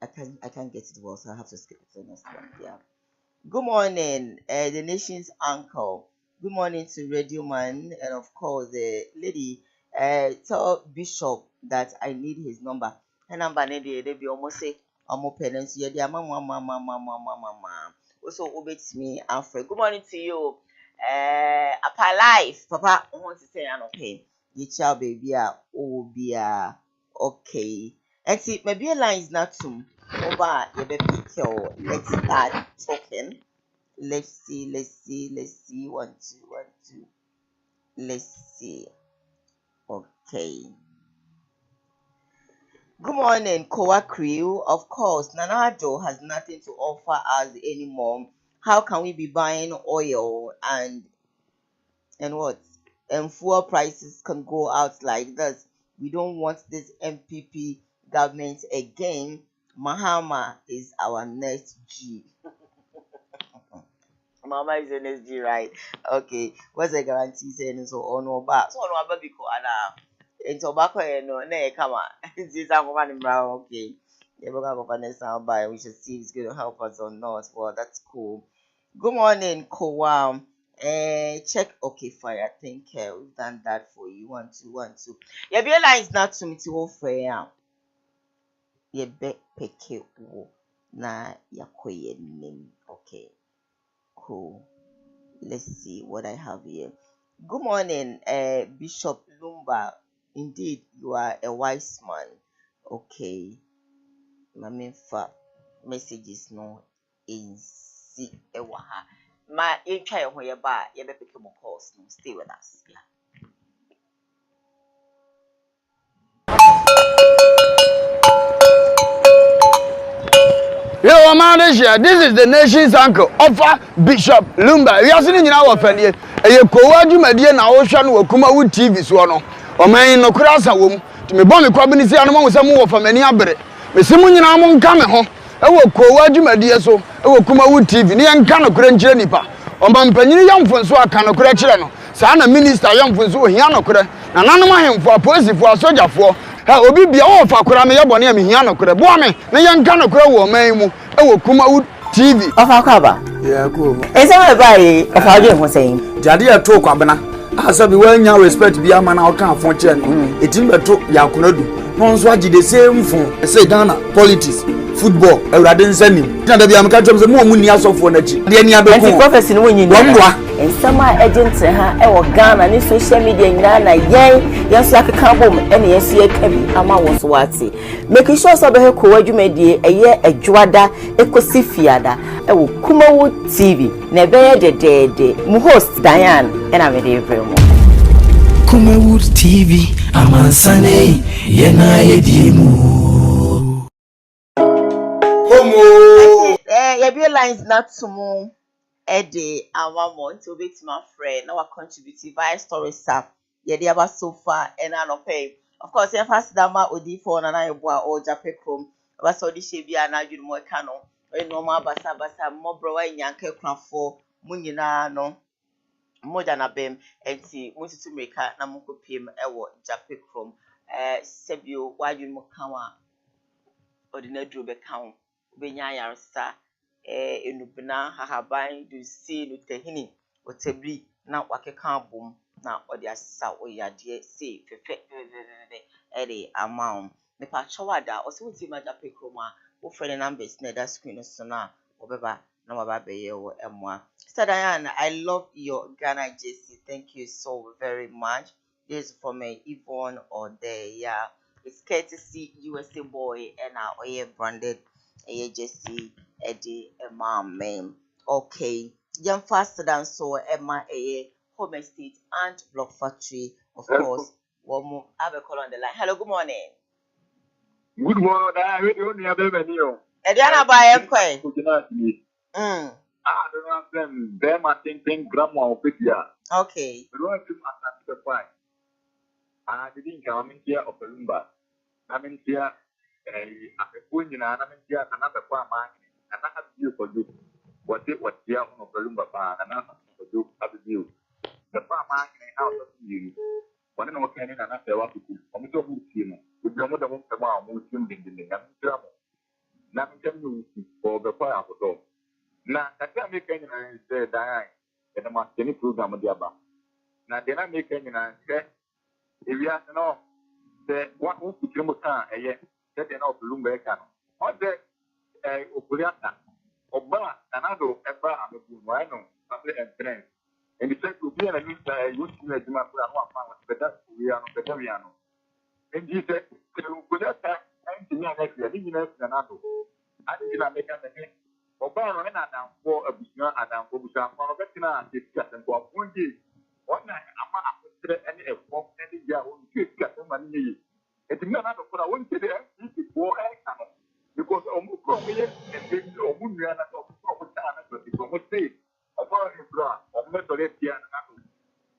I can't get it well, so I have to skip it to the next one. Yeah. Good morning, the nation's uncle. Good morning to Radio Man, and of course the lady. Tell Bishop that I need his number. Her number they be almost say almost penance. Yeah, they are mama. Also obey me, Alfred. Good morning to you. Apa life, Papa. I want to say I'm okay. You child baby, be okay. And see, maybe a line is not too. Over you be pick your. Let's start talking. Let's see. 1, 2, 1, 2. Let's see. Okay. Good morning, Koowaa crew. Of course, Nanado has nothing to offer us anymore. How can we be buying oil and what? And fuel prices can go out like this. We don't want this MPP government again. Mahama is our next G. Mama is an SG, right? Okay. What's the guarantee saying so on no back? So no baby ko ana. In tobacco no na come on. This is okay. Yeah, we're gonna go for next sound by. We should see if it's gonna help us or not. Well, that's cool. Good morning, Koowaa. Check. Okay, fine. I think we've done that for you. 1, 2, 1, 2. Yeah, be lines not to me to offer. Yeah, be peke wo na yakoye name. Okay, cool. Let's see what I have here. Good morning, Bishop Lumba. Indeed, you are a wise man. Okay, my main messages no easy. My try when you're back, you better pick more calls. No, stay with us. Yeah.
Yo, man, this is the nation's uncle, offer Bishop Lumba. We are sitting in our family. A Koowaa Jumadi na Ocean will KUMAWOOD TV swano. O man no crasa wom. To me bomb the see animal with some more from any abre. Me simun in among come home. I will Koowaa Jumadi so. I will KUMAWOOD TV. Ni ankano krenche nipa. O man penny young for so I can correct Sana minister young for so hiano kure. Na nanoma him for police for soldier for. Obi bia wo fa kura me yebone am hia no kura bo me na yanka no kura wo man mu e wo KUMAWOOD TV
ofa kwa ba
Yeah, cool.
ese we bai ofa je ho sein
Jade ya to kwabena. Asabi wanya respect bi ama na oka afon che no. Etim beto yakonadu. No nso agi the same phone. Say Ghana politics, football, Ewrade nsanim. Tina da bi am ka twem se mo mu ni asofo na chi. De ni abeko.
Anti prophecy no wonyi ni.
Wamboa.
Ensama agent ha e wo Ghana ni social media nyina na yenso akeka bom ene yenso akabi ama wo so wate. Make sure so be he Koowaa Dwumadie eye adwada ekosi fiada e wo KUMAWOOD TV na be ye dedede mu host Diane ena me de vremo
KUMAWOOD TV amansane yena yedimu
Homo.
ya be lines not to Eddie and 1 more to be to my friend. Now I contribute via story stuff. Yeah, they are so far and I don't pay. Of course, if I dama odi phone and I boa or Japecrom, was all the shabby and I do more canon. When no more basa more bro and yanke crown for Munina no more than a bem and see most to make a namuko pim ewo Japecrom. Sebio, why you mokawa or the nedro becount. Benya yarsa. Enubna hahaban do see no tehini or tebri na wakeka boom na or the asa or ya dear say any amount. Me pa chawada also with my Japecroma or friend numbers near that screen so now or beba no baby or emwa. Sister Diane, I love your Ghana JC. Thank you so very much. This is from a Yvonne or there, yeah. It's courtesy USA boy and our oil branded AJC Eddie Emma meme. Okay. Young faster than so Emma home estate and block factory, of course. One more have a call on the line. Hello, good morning.
Good morning. I heard you only have a video.
Ediana by a quay.
I don't know them. I think grandma of it.
Okay.
The one to attack the fight. I didn't come in here of a lumber. I'm in here. I'm going in another farm. And I have you for you. What it was here on the lumber farm, and I have for you. Have you. The farm out of you. One of them and I say, what to do. I'm so good, you know. With your mother won't come out, we'll soon be in the
na mtam no wusi for be kwa akodo na kaka make nyina say dan e na ma teni program dia ba na de na make nyina say e wi ase no say what wo fikire mo kan eye say de na obulumba e ka no o de okuliata oba kanado eba amebu no no family and friends and the fact to be an you see adwuma kura no afa wa beda wi ano and he said okuliata engineer next year ni na kanado adi na make an oba no na adamfo abusua adamfo busua no betina the tempo aponji ona ama akotre ene efo ene ya o kika to mani yi etimina na do kura won ti de for no because from here and then omunya na to from ta na to from say about his bra o me to let ya na to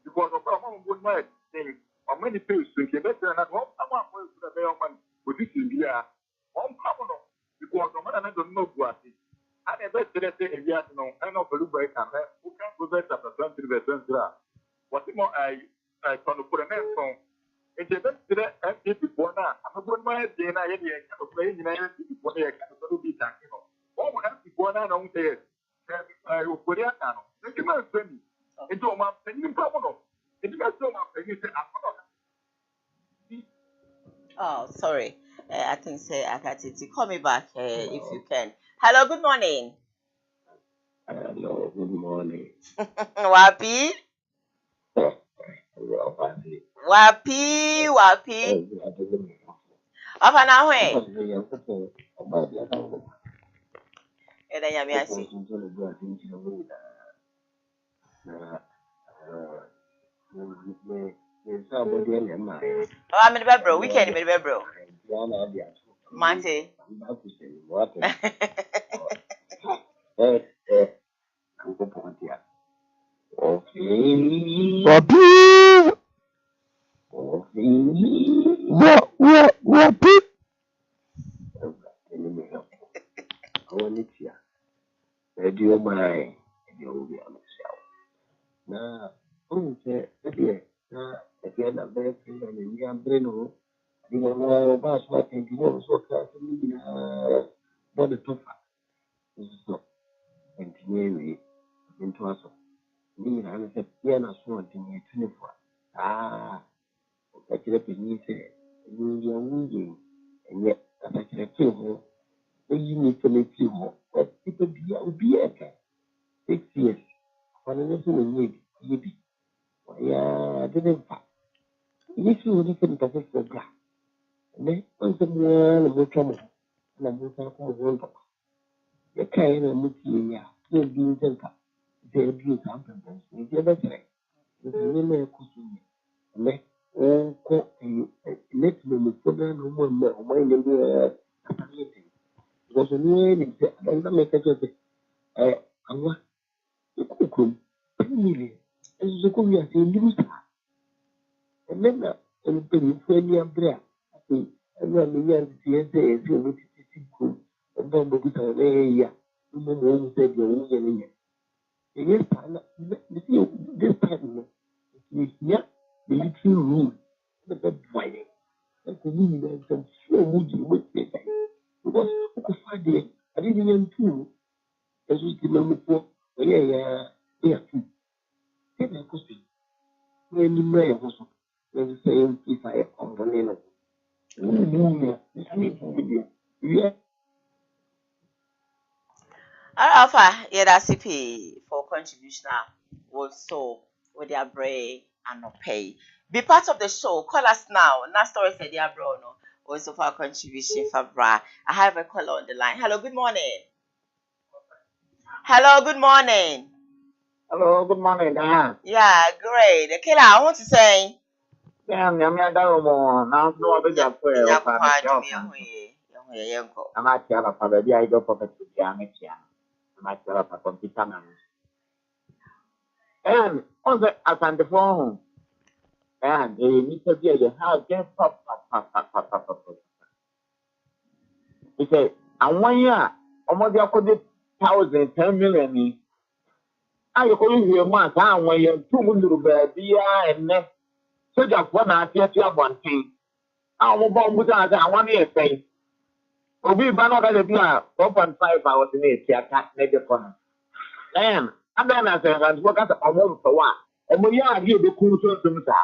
because of from good my thing o many people think better na one someone for the be on man position dia on come no because o man na do no guati and e better say e ya no and no blue break and who can go better for 20% what more I can put an end on it's a better people na I'm going my day na ye ka play ni na people na ka to be talking no o mo na people na no say o pori aka no e ma fami into o ma fami problem no e ma so ma fami say
Oh, sorry. I think say Akatiti. Call me back if you can. Hello, good morning.
hello good morning
Wapi? Wapi. Apa na hwe? Eda nyame asi. Me be bro, weekend me be bro. Mate.
Radio my you be on na unse ede na again a very thing and we am breno you know ba so think you know so ka ni na body tofa so continue into us ni na na se pia na so continue to for ka kire pe ni se ni ya wunje enye ka kire pe ho eyi ni se le ti ho people be eka 6 years for the next one year ya didn't fa ni si woni fe nta fe ga ne on se mo na mo tomo na mo ta ko mo ndo ya kai na mo ti ya ke bi ntanka de bi ta ampa ni je ba tere ni me ko su ni ne o ko let me mo so na no mo ni bi kapalite because ni se na me ka je awa ikukum family ezo ko wi ase ndi sa emena empeni fani abra ati ewa me yan ti ese ese o ti ku obo mo bi ta le ya mo mo se de o ye ni ye sa na this time no ni ya the little room the boy and ko ni na so mo di mo ti because ko fa de adi ni yan tu ezo ti mo ko yeah tu ke ko si when you may also when you say if I am on the yeah
Alpha, yeah, that's CP for contribution also with their brain and not pay. Be part of the show. Call us now. Now story said their bro no. Also for contribution for bra. I have a caller on the line. Hello, good morning. Hello, good morning.
hello good morning
Yeah, great. Okay, I want to say.
yeah me mo na no abeja for e o pa me
Yeah,
ama tia ba pa be ai do pocket ya me tia ama tia ba computer na on the asante phone and ni se dia you have just pop he said àwọn ya ọmọdé akọdé 1,000 10 million ni ayo ko yi mu asa àwọn ya tum nuru ba bia enne soja fo na ati abonten àwọn bo mbuta asa àwọn na efe Obi ba no ga de bi a 4.5 hours na eti aka na de kono. Then ada na se ga go ka ta omo so wa. Omo ya ade be ku so so sa.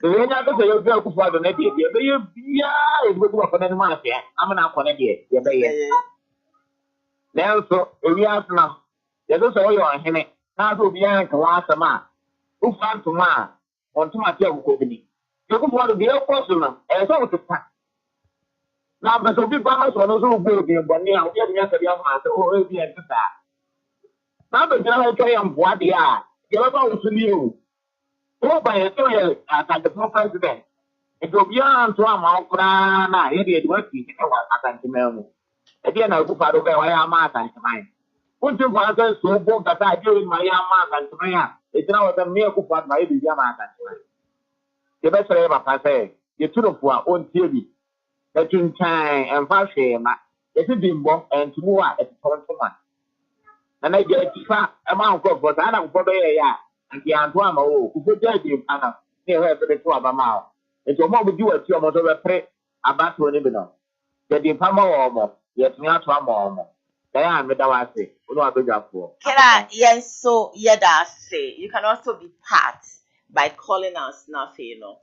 The way na go yo be ku fa do na de be ye bia e be ku ko na ma se. Am na ko na de ye be ye. Now so ewi asna. Ye do so yo hene. Na so bia ka wa asama. U fa to ma. On to ma te ko bi. Yo ku fa do be ko so na. E so to pa. Na ba so bi ba ma so no so go bi bo ni a o ye nya ka bi ama so o e bi en ta. Na ba jira ho to yam bo ade a. Ye ba wo so ni o. O ba ye to ye aka the president. E go bi an to ama okra na ye de wa ti e wa aka ti me mu. E bi na ku fa do be wa ya ma aka ti mai. O ti fa ka so bo ka ta je ma ya ma aka ti mai a. E jira wa ta me ku fa ma ye bi ya ma aka ti mai. Ye be sere ba pa se ye tu no fu a on tie bi. Etuntan emfa hwe ma yesi dimbo entumu a etorontoma na je tifa ama nko for ta na nko be ya anti anto ama o kuko jadi ana ne he be to aba ma o ento mo bu diwa ti o mo to be pre abato ni bi no jadi pa ma o mo ye tumi ato ama o mo da ya me da wa se onu abegafo
Kela, yes, so yeah, that's it. You can also be part by calling us now, you know.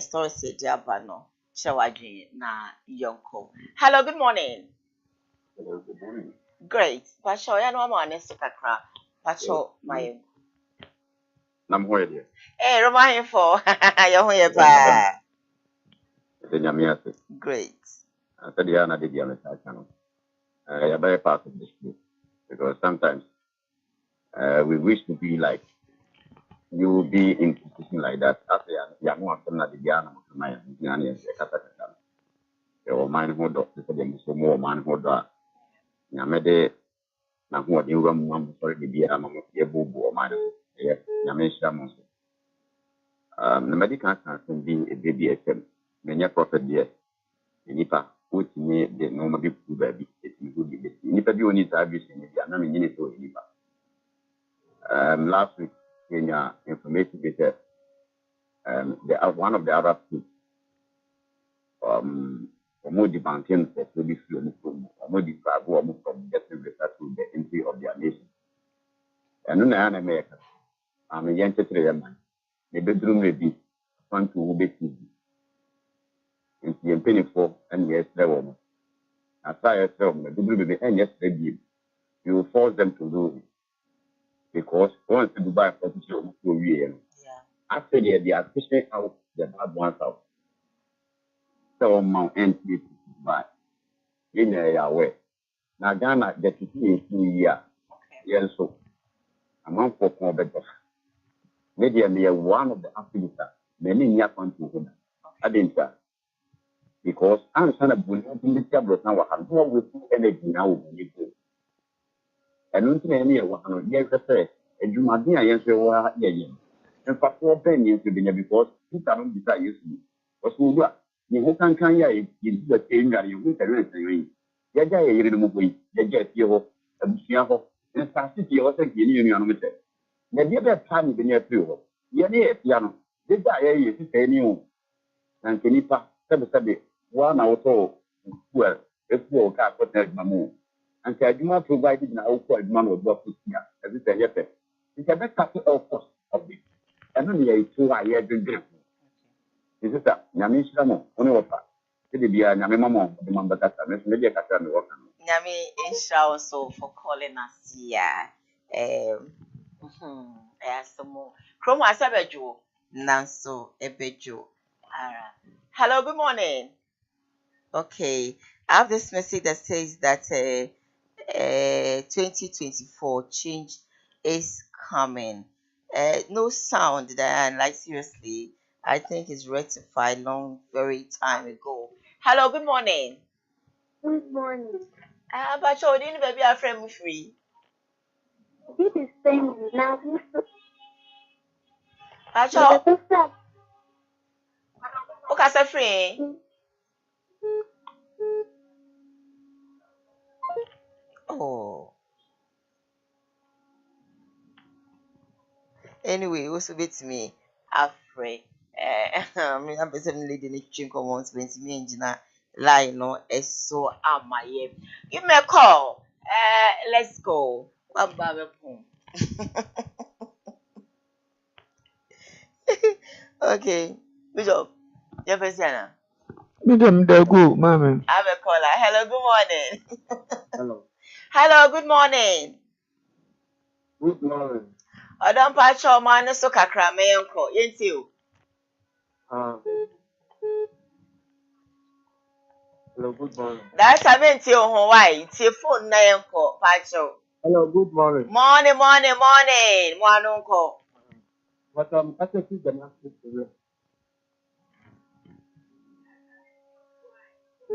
Story said Jabano, Shawaji na Yonko. Hello, good morning.
Hello, good morning.
Great. Pacho, ya no mo anesu kakra. Pacho, my.
Nam hoye
Romain for your hoye pa. Great.
Said ya na de dia me sa channel. Ya be part of this group because sometimes we wish to be like you will be in position like that. After ya no after na de dia na mo na ya ni kata kata. O man ho do se de so mo man ho do a nyame de na ho de wa mu am so de dia ma mo ye bubu o man ye nyame sha mo so. The medical can be a baby FM. Many prophet there. Nipa which me the normal people baby. Nipa be only service in the na me ni so nipa. Last week Kenya information that the one of the Arab group Omodi banking for to be free from Omodi travel from getting better to the entry of their nation. And no na America. I'm a young man. The bedroom may be fun to be nti yɛmpanyinfoɔ ɛna yɛsrɛ wɔn asa yɛsrɛ wɔn dubiri bebe ɛna yɛsrɛ biem you will force them to do it because once Dubai for to show wɔn wie no after they are pushing out the bad ones out sɛ wɔn ma ɛnti Dubai yɛn nyɛ yɛ awɛ na Ghana yɛ tutu yɛn fi yi a yɛn nso amanfoɔ kɔn bɛdɔ ne deɛ no yɛ one of the activities a mɛni nyɛ akwantu hɔ da adenta. Because I'm trying to believe in the tablets now. I'm not with energy now. And nothing any one yes, and you might be a yes, and for 4 pennies to be because you can't decide you. What's more, you can ya in the thing that you will ring. Yaja, you remove me, Yaja, and Siaho, and Sassy or the union with it. The other time in the near fuel. Yanni, piano, the guy is any and Kenipa, 7 one auto well, if you got what there's my move. And I do not provide it now for a man of what here, as it's a yes. It's a better of course of it. And only a 2 I had been given. This is a Yamishamo, only what it be a Yamamo, the Mambata, maybe a Katan work.
Nyami insha also for calling us here. Some Chrome Asabejo, Nanso Ebejo. Hello, good morning. Okay, I have this message that says that 2024 change is coming. No sound that like seriously, I think is rectified very time ago. Hello, good morning.
Good morning.
But you didn't baby a friend free.
This is saying now.
Acho, okay, say free. Oh. Anyway, also beat me afraid. I mean, I'm basically leading the chink of 120 me engine line no is so amaye. Give me a call. Let's go. Okay. Bishop. Jefferson.
Madam, they go, mama.
I have a caller. Hello, good morning.
Hello.
Hello, good morning.
Good morning.
Odon Pacho man so kakra me enko. Yenti o.
Hello, good morning.
That's a menti o ho why. Ti phone na enko Pacho.
Hello, good morning.
Morning. Mo anonko.
But I can see the master today.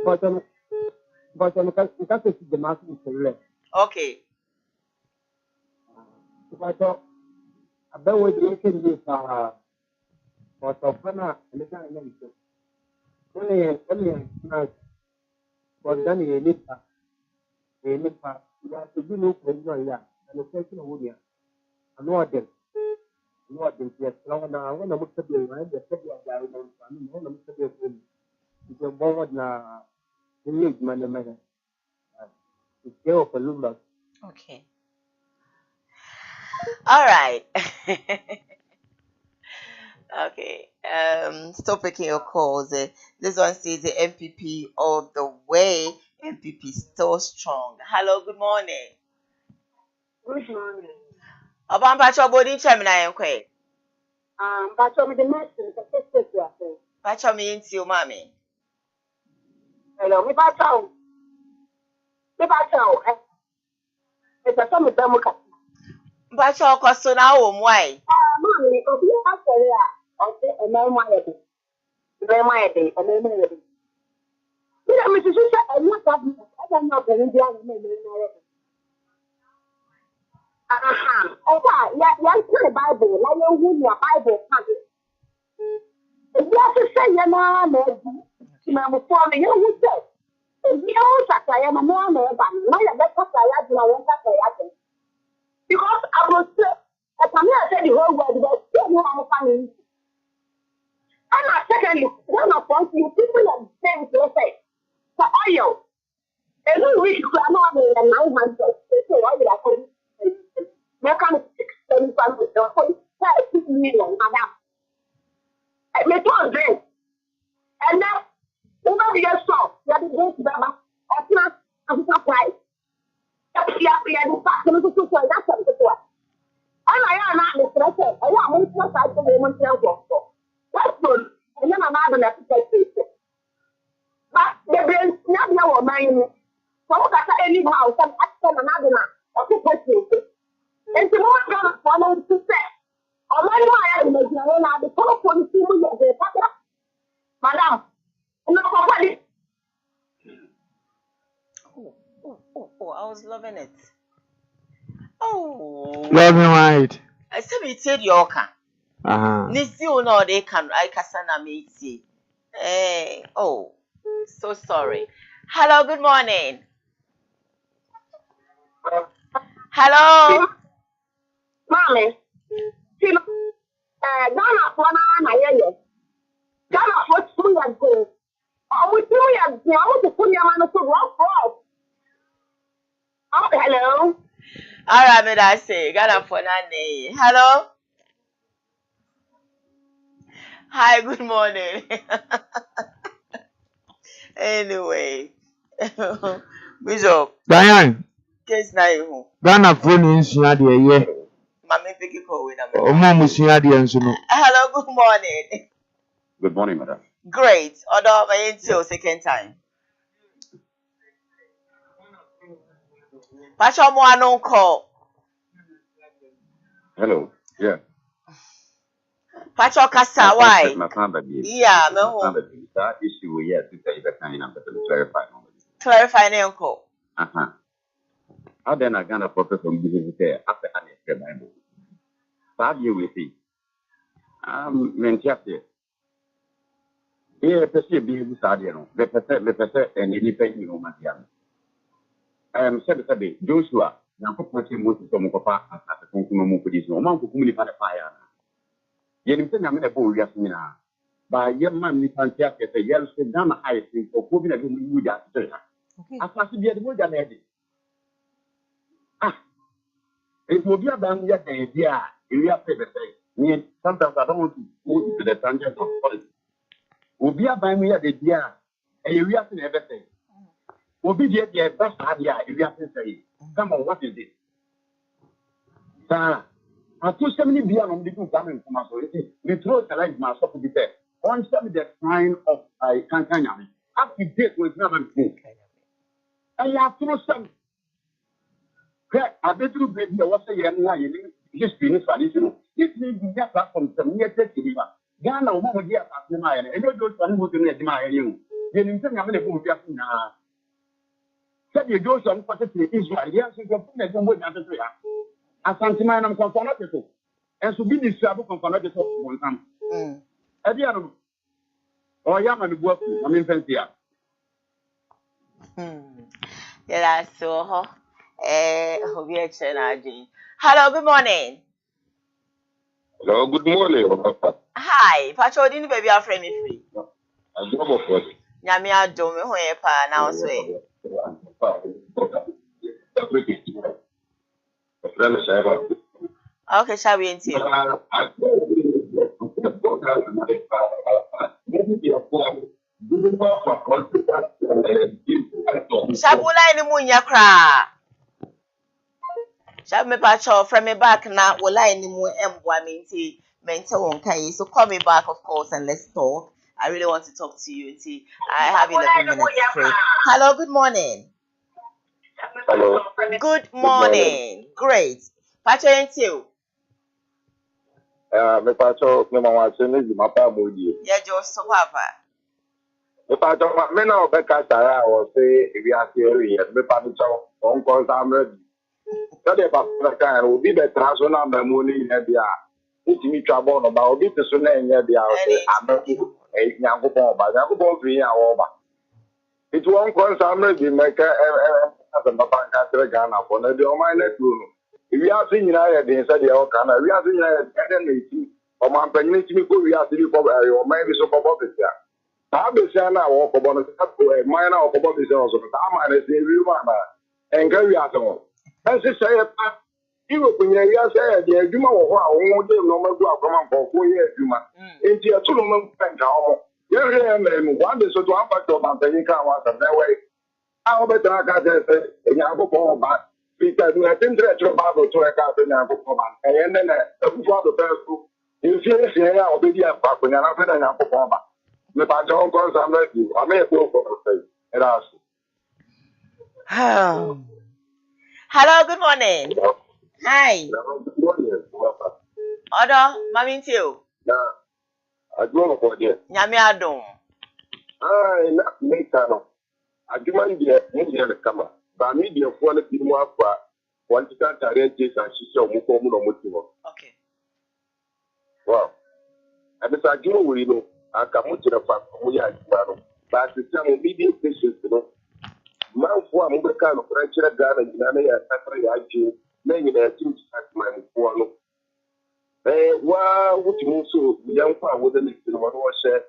But I can see the master today.
Okay.
But I bet we can do but when I understand only nice. But then you need you have to do no problem here. And the question of Woody, I know them. What they get long now, when I look at the right, the city of the island, I mean, when I look at the it's a board now, the need man, it's still for Lumba.
Okay. All right. Okay. Stop picking your calls. This one says the MPP all the way. MPP still strong. Hello, good morning.
Good morning.
Oban Pacho body chamina yenkwe.
Pacho me the message.
Pacho me into your mommy.
Hello, me Pacho. It's a summer Damuka.
Pacho koso na wo mwai.
Mommy, of you after that, I say a man my day, a man my day. You know, Mrs. I'm not having, I don't know the Indian the Bible, like you win your Bible. If you have to say your mom, for me, you say. If you don't say I'm a man, my best I won't say because I was I said the whole world, but still no one family. And secondly, one of us, you people are saying to say, for oil, every week, I'm not in the 900, so why did I come? Mechanic 6 million, madam. I made one drink. And now, over the years, so, you have to go to Baba, or not, I'm surprised. That's and I am not the threat. I am most of the woman tell that's good. And then I'm not going to take it. But the brain never will mind. So that anyhow, some action another or to put it. And the more going to follow to say, or when I am making the telephone to you, madam, no,
I was loving it. Oh,
Love me right.
I said we said your can. Nisi no they can I kasana meeti. Hey, oh, so sorry. Hello, good morning. Hello.
Mommy, Ghana for na yeye. Ghana for 2 years ago. Oh, we 2 years ago. I want to put your man to work for. Oh, hello.
All right, me that say Ghana for nane. Hello. Hi, good morning. Anyway, Bishop.
Diane.
Case na you.
Ghana phone in Sunday, yeah.
Mami pick you call with them.
Hello,
good morning.
Good morning, madam.
Great. Although my until second time. Pacho mo anon call.
Hello. Yeah.
Pacho kasa why?
Yeah, me home. That issue, yes, it's a kind of clarify.
Clarify na uncle.
How then I got a professor from the after I read the Bible. 5 years with it. Mentioned here, perceive being Sadiano, the professor and independent woman. I am said Joshua, now put him with some papa at the Kunkumu for this woman who can live at a fire. Yet, I'm in a bull, Yasmina. by your man, Miss Santiago, a yellow down high thing for proving a good after. I passed the other than Eddie. Ah, it will be a band yet, yeah, you have to say. Sometimes I don't want to go to the tangent of politics. Will be a band yet, yeah, and you have to never say. Will be the best idea if you have to say. Come on, what is it? Sir, I told somebody beyond on the two coming from us. We throw the light myself to be there. On some the sign of I can't up to date with never been. And you have to know some. I bet you be the what's a young line, just finish traditional. This means we get back from some near Tessiva. Ghana will get at the mine, and you don't want to admire you. Then you think I'm going to go just now. Said you go on particularly Israel, yes, you can put it on with other three. Asantima and Confonato. And so be this travel Confonato one time. At the end, or young and work, I mean, fancy.
Yeah, so, hello, good morning.
Hello, good morning.
Hi, Pacho, didn't baby our friend me free.
I'm going for it.
Yamia do me who pa now say. Okay, shall we until Shabula in the moon ya cry. Shall me Pacho from me back now will I in the moon M1 mental okay. So call me back of course and let's talk. I really want to talk to you. See, I have 11 minutes free. Hello, good morning.
Hello.
Good morning. Great. Pacho and you.
Me pacho, me mama say me my pa mudi.
Yeah, just so papa.
Me pacho, me na obeka sara o say if you are here, me pacho on call am ready. So the papa kan obi be transfer na me money na bia. Utimi twabo no ba obi te so na enya bia o say abeku e nyankopon ba nyankopon fi ya wo ba. It won't call am ready make as a papa kan tere Ghana for na the o mai na tu no. We are seeing now the inside the Okana. We are seeing the or my penny to me. We are seeing or maybe so about it. I be saying now, walk about a minor of about this also. I'm a real man and carry out all. As I say, you will bring a say, the Juma or won't give no more come on for 4 years. Juma into a 2 month bank. You're one day so to unpack your mountain. You can't want them that way. I'll bet I got that in your back. Because I think that you're about to a captain and then before the first you see, I'll be a pack when I'm a performer. If I don't cause I'm like you, I may go for the face and ask.
Hello, good morning. Hi. Odo, mami too.
I go for you.
Nyami adom.
Not make I demand the camera. But media quality more for one to start a red case and she saw Mukomo.
Okay.
Wow. And as I do, we know, I come to the fact we are but the time media patients, you know. Man, for a mobile kind of French garden, and I have to many things at my one. Wow, what you so young with the next one was said.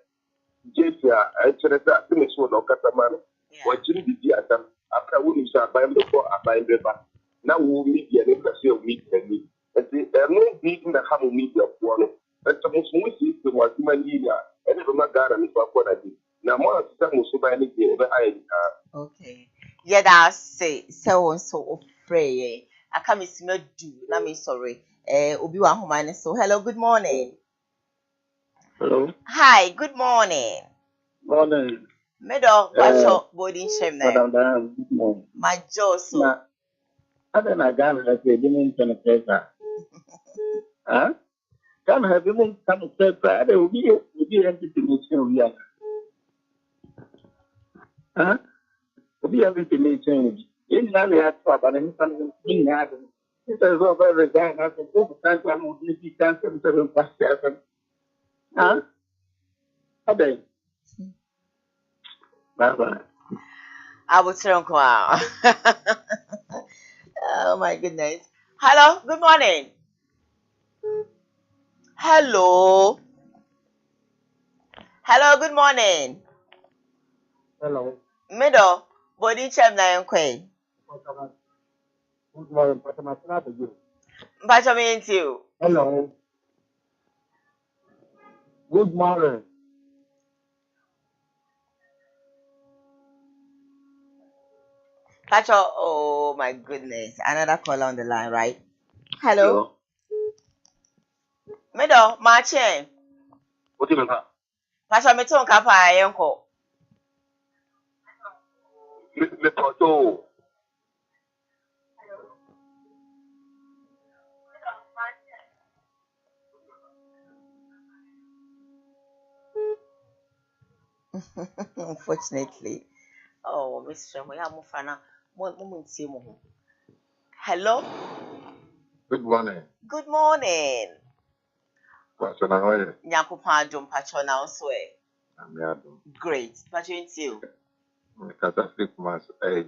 Jeffia, I said that finish one of Cataman. Watching the theater after we start buying the car, buying the back. Now we'll meet the embassy of meet and me. But there are no beating the hammer media one. But the most music was human media, and never my garden is what I did. Now, more than some so by anything over I.
Okay. Yeah, that's say so afraid. I can't miss me do. Let me sorry. Obi wa home so hello, good morning.
Hello.
Hi, good morning.
Morning.
Medo Pacho boarding shame na.
Madam, good morning.
My jaw so.
I don't know, Ghana, like a demon penetrator. Huh? Come have him come say, Friday will be empty to meet you. Huh? Will be empty to meet you. In Nani had trouble and something in Adam. It says over every guy has a book of time to be cancer 7 Huh? Okay. Bye bye.
I will turn wow. Oh my goodness. Hello, good morning. Hello. Hello, good morning.
Hello.
Middle, body chem na yenkwe.
Good morning, Pastor Martina to you.
Mpacho me into you.
Hello. Good morning.
Pacho, oh my goodness. Another caller on the line, right? Hello. Middle, Marchen.
What do you mean?
Pacho me ton kapa yenko.
Me Pacho.
Unfortunately. Oh, Mr. Moya Mufana. Hello.
Good morning.
Good morning.
Pastor Nahoye.
Nyakupa Jom Pacho now swear.
I'm Yadum.
Great. Pacho into you.
Catholic Mass. Hey.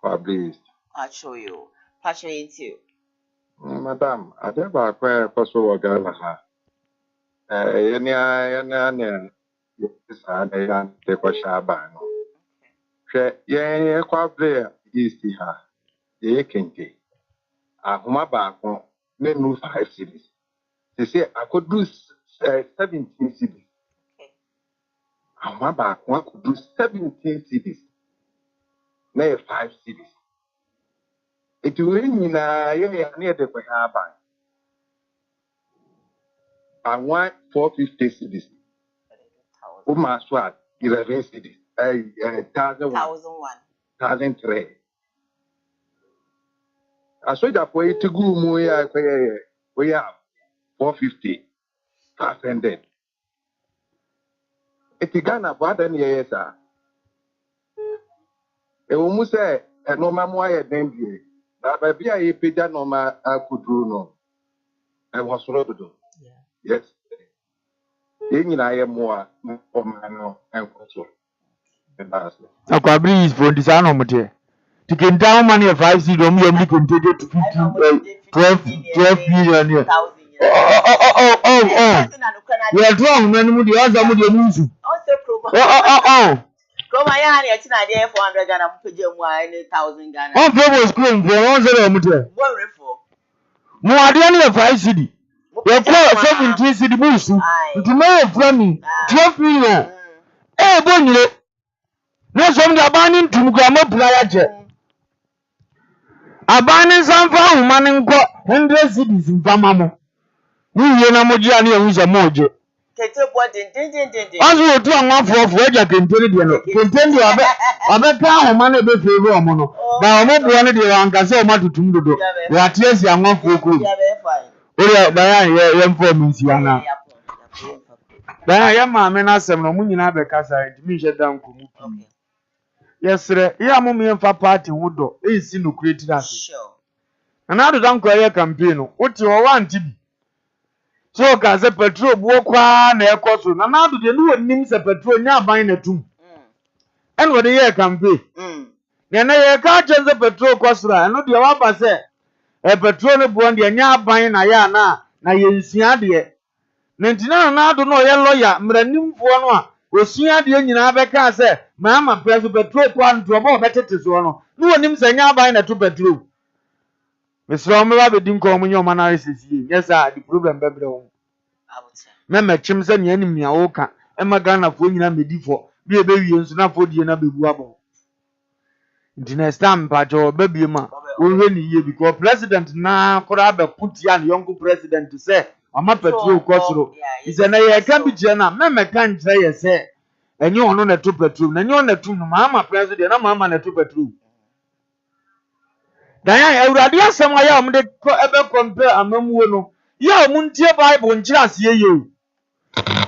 Fabrice.
Pacho you. Pacho into you.
Madam, I never acquire Pastor Wagala. Any yes, I take a shaban. Yeah, quite east here. Ye kente. Ahoma baako na nu 5 cities. They say I could do 17 cities. Ahoma baako I could do 17 cities. Na 5 cities. It will nyina ye near the Bahaba. I want 450 cities. Uma swat 11 cities. 1,001. I saw that way to go more we have 450, 500. It began about an year, sir. It almost say a normal way at them. But be a pija normal I could do no. I was robbed. Yes. Yin I am more and control.
Akwabri is for this anomaly. To get down money of 5 seed, only continue to 12 million. Oh. We are wrong, man. The other would use you. Oh.
Koma yani atina dey 400 Ghana mpege mu a 1000 Ghana.
On purpose screen for 1
What refo?
More than 5 city. We call 17 city boost. To know from me 12 million. Eh, bonny. No, some the abandoning to Grandma Player. Abandoning some for woman and got 100 cities in Famamo. We are not Mojiani and who's a mojo. As we do one for Fredja can tell you, continue a bit down money be favor mono. Now, I'm not one of the Ancaso Matu Tumdo. We are tears young one for good. Oh, yeah, Diane, for Missiana. Diane, my men are some Munina Becassa, and me shut down. Yes, sir. Yeah, Mummy and party wood is in no created us.
Sure.
Another don't career campaign. What you want to be? So, cause a petrol walk on air cost. Another the new names a petrol now buying a tomb. And what the year campaign? Then I catch the petrol cost. I know the Wabba say a petrol bond, you're now buying a yana. Now you see, dear. Nentina na do no ye lawyer mranim fo no a osua de nyina beka se mama preso petrol kwa ntrobo betete so no no onim se nya ban na to petrol mesro me ba bedin ko munyo analysis yi yes the problem bebre wo me chim se ne anim ya wo ka e magana fo nyina medifo bi e be wie nso na fo die na bebu abo next time pa jo be bi ma wo hwe ni ye because president na kora be put ya young president say Ama petrol kosro is na ye kan bi je na me kan kire ye se enye ono na to petrol na enye ono na to no mama president na mama na to petrol dan ya awurade asem aya om de ebe compare amamuo no ya om ntie bible nkira ase ye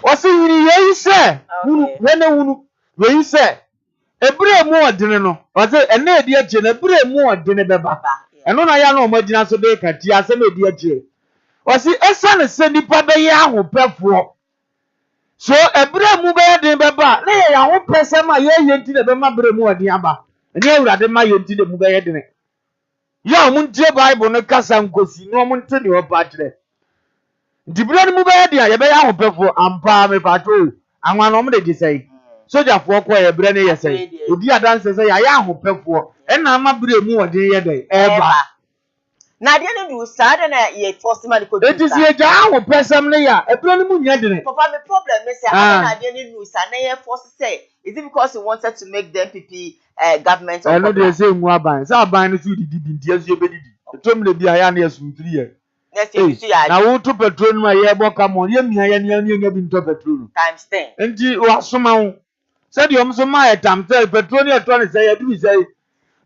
o se yiri ye se hunu we se ebre mu odene no o se ene edi ache na ebre mu odene beba eno na ya na o magina so de ka ti asem edi ache Wasi esane se nipa be ya ahopefo so ebre mu be den beba na ye ahopese ma ye yenti de be ma bre mu odin aba ene awurade ma yenti de mu be ye den ya mu ntie bible no kasa nkosi no mu nte ne opa kire dibro ne mu be ye den ye be ya ahopefo ampa me pato anwa no mo de say soldier for ko ye bre ne ye say odi adanse say ya ahopefo e na ama bre mu wode ye dey eba
na de ne du sada na ye force man ko
it is ye ja ahopesam ne ya e bre ne mu nya de ne
papa the problem is say na de ne du sa na ye force say is it because you wanted to make them PP government
of no dey say nwu aban say aban no su didi bi ntia su obedidi etom le bia ya na yasumfiri ye na wo to petrol no ye boka mo ye mia ye ne nya bi nto petrol
times 10
enti wa soma wo say de omso ma ye tam say petrol ne to ne say ye bi say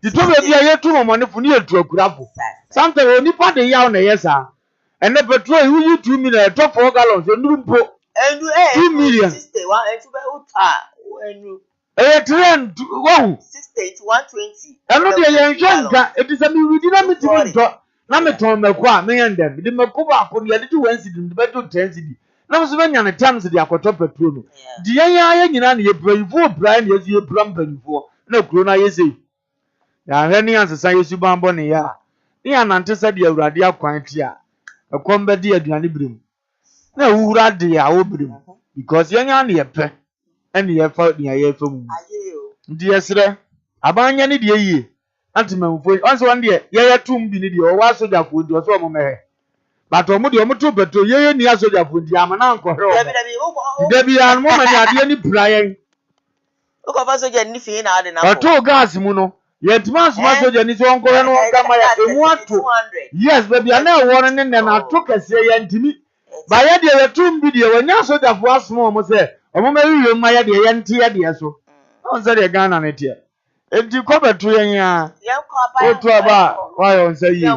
di to be bia ye tu mo ne fu ne etu akurafo something oni pa de ya na ye sa ene petrol you 2 million to 4 gallons enuru mpo
endu
2 million
61 entu be uta endu
trend wow
60 to 120
eno de ye nka it is a me widi na me timi ndo na me ton meko a me yendem de meko ba ko ne de 1 cedi de beto 10 cedi na mo so be nya ne times de akoto petrol no di yen ya nyina ne ye brayfo bra ne ye bra mpanifo na kuro na ye sei ya hwe ne ansesa yesu bambo ne ya ne anante se de awurade akwan ti a ekombe de aduane birim na wura de a wo birim because yen ya ne ye pe ene ye fa ne ye fa mu ndi yesre abanya ne de yie antimamfo onso wan de ye tum bi ne de o wa soja fo di o so mo mehe but o mo de o mo to beto ye ni soja fo di ama na nko hwe o debi an mo ma ni ade ni prayen
o ko fa soja ni fi na ade na
o to gas mu no ye tima sma soja ni so nko hwe no nka ma ya emu ato yes baby ana e wo ne ne na to kase ye ntimi ba ye de ye tum bi de wanya soja fo asmo mo se o mo ma wiwe ma ye de ye nti ye de so on se de Ghana ne tie enti ko beto yen ya o to aba why on say yi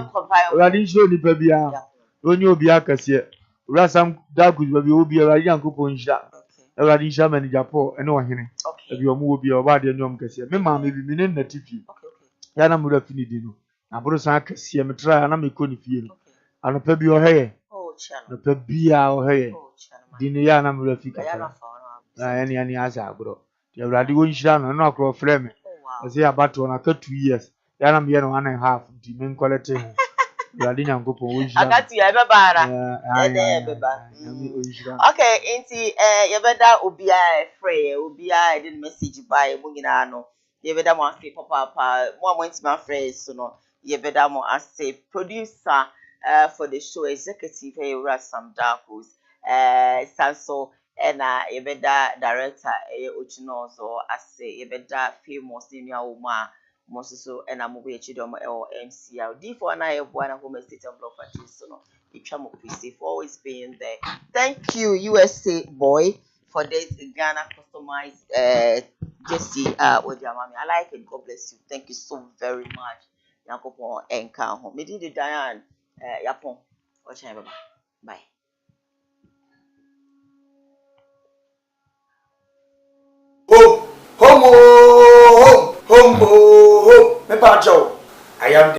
radi show ni pa bia onye obi akase rasam dagu baby obi radi yankopon hira radi hira mani japo ene ohene ebi omo obi oba de nyom kase me ma me bi me ne tifi ya na mura fini di no na buru san kase me tra na me ko ni fie no ano pa bi oheye no pa bia oheye di ne ya na mura fika na ene asa agro ya radi won hira no na akro frame say about 1 or 2 years ya na me no 1.5 di men quality radi nyankopon wo hira
agati ya bebara ede beba okay enti ye beda obi a free obi a dey message by mu nyina no ye beda mo afi papa mo amonti ma friends so no ye beda mo as a producer for the show executive here Sam Darkos Sanso ena ye beda director ochino so as ye beda famous ni awoma mososo ena mo be chidom MCR D4 na ye boa na home state and block factory so no itwa mo PC for always being there. Thank you USA boy for this Ghana customized Jesse with your mommy. I like it. God bless you. Thank you so very much. Yankopon enka ho. Me di Diane yapon. Ocha baba. Bye.
Home. Me pa Joe. I am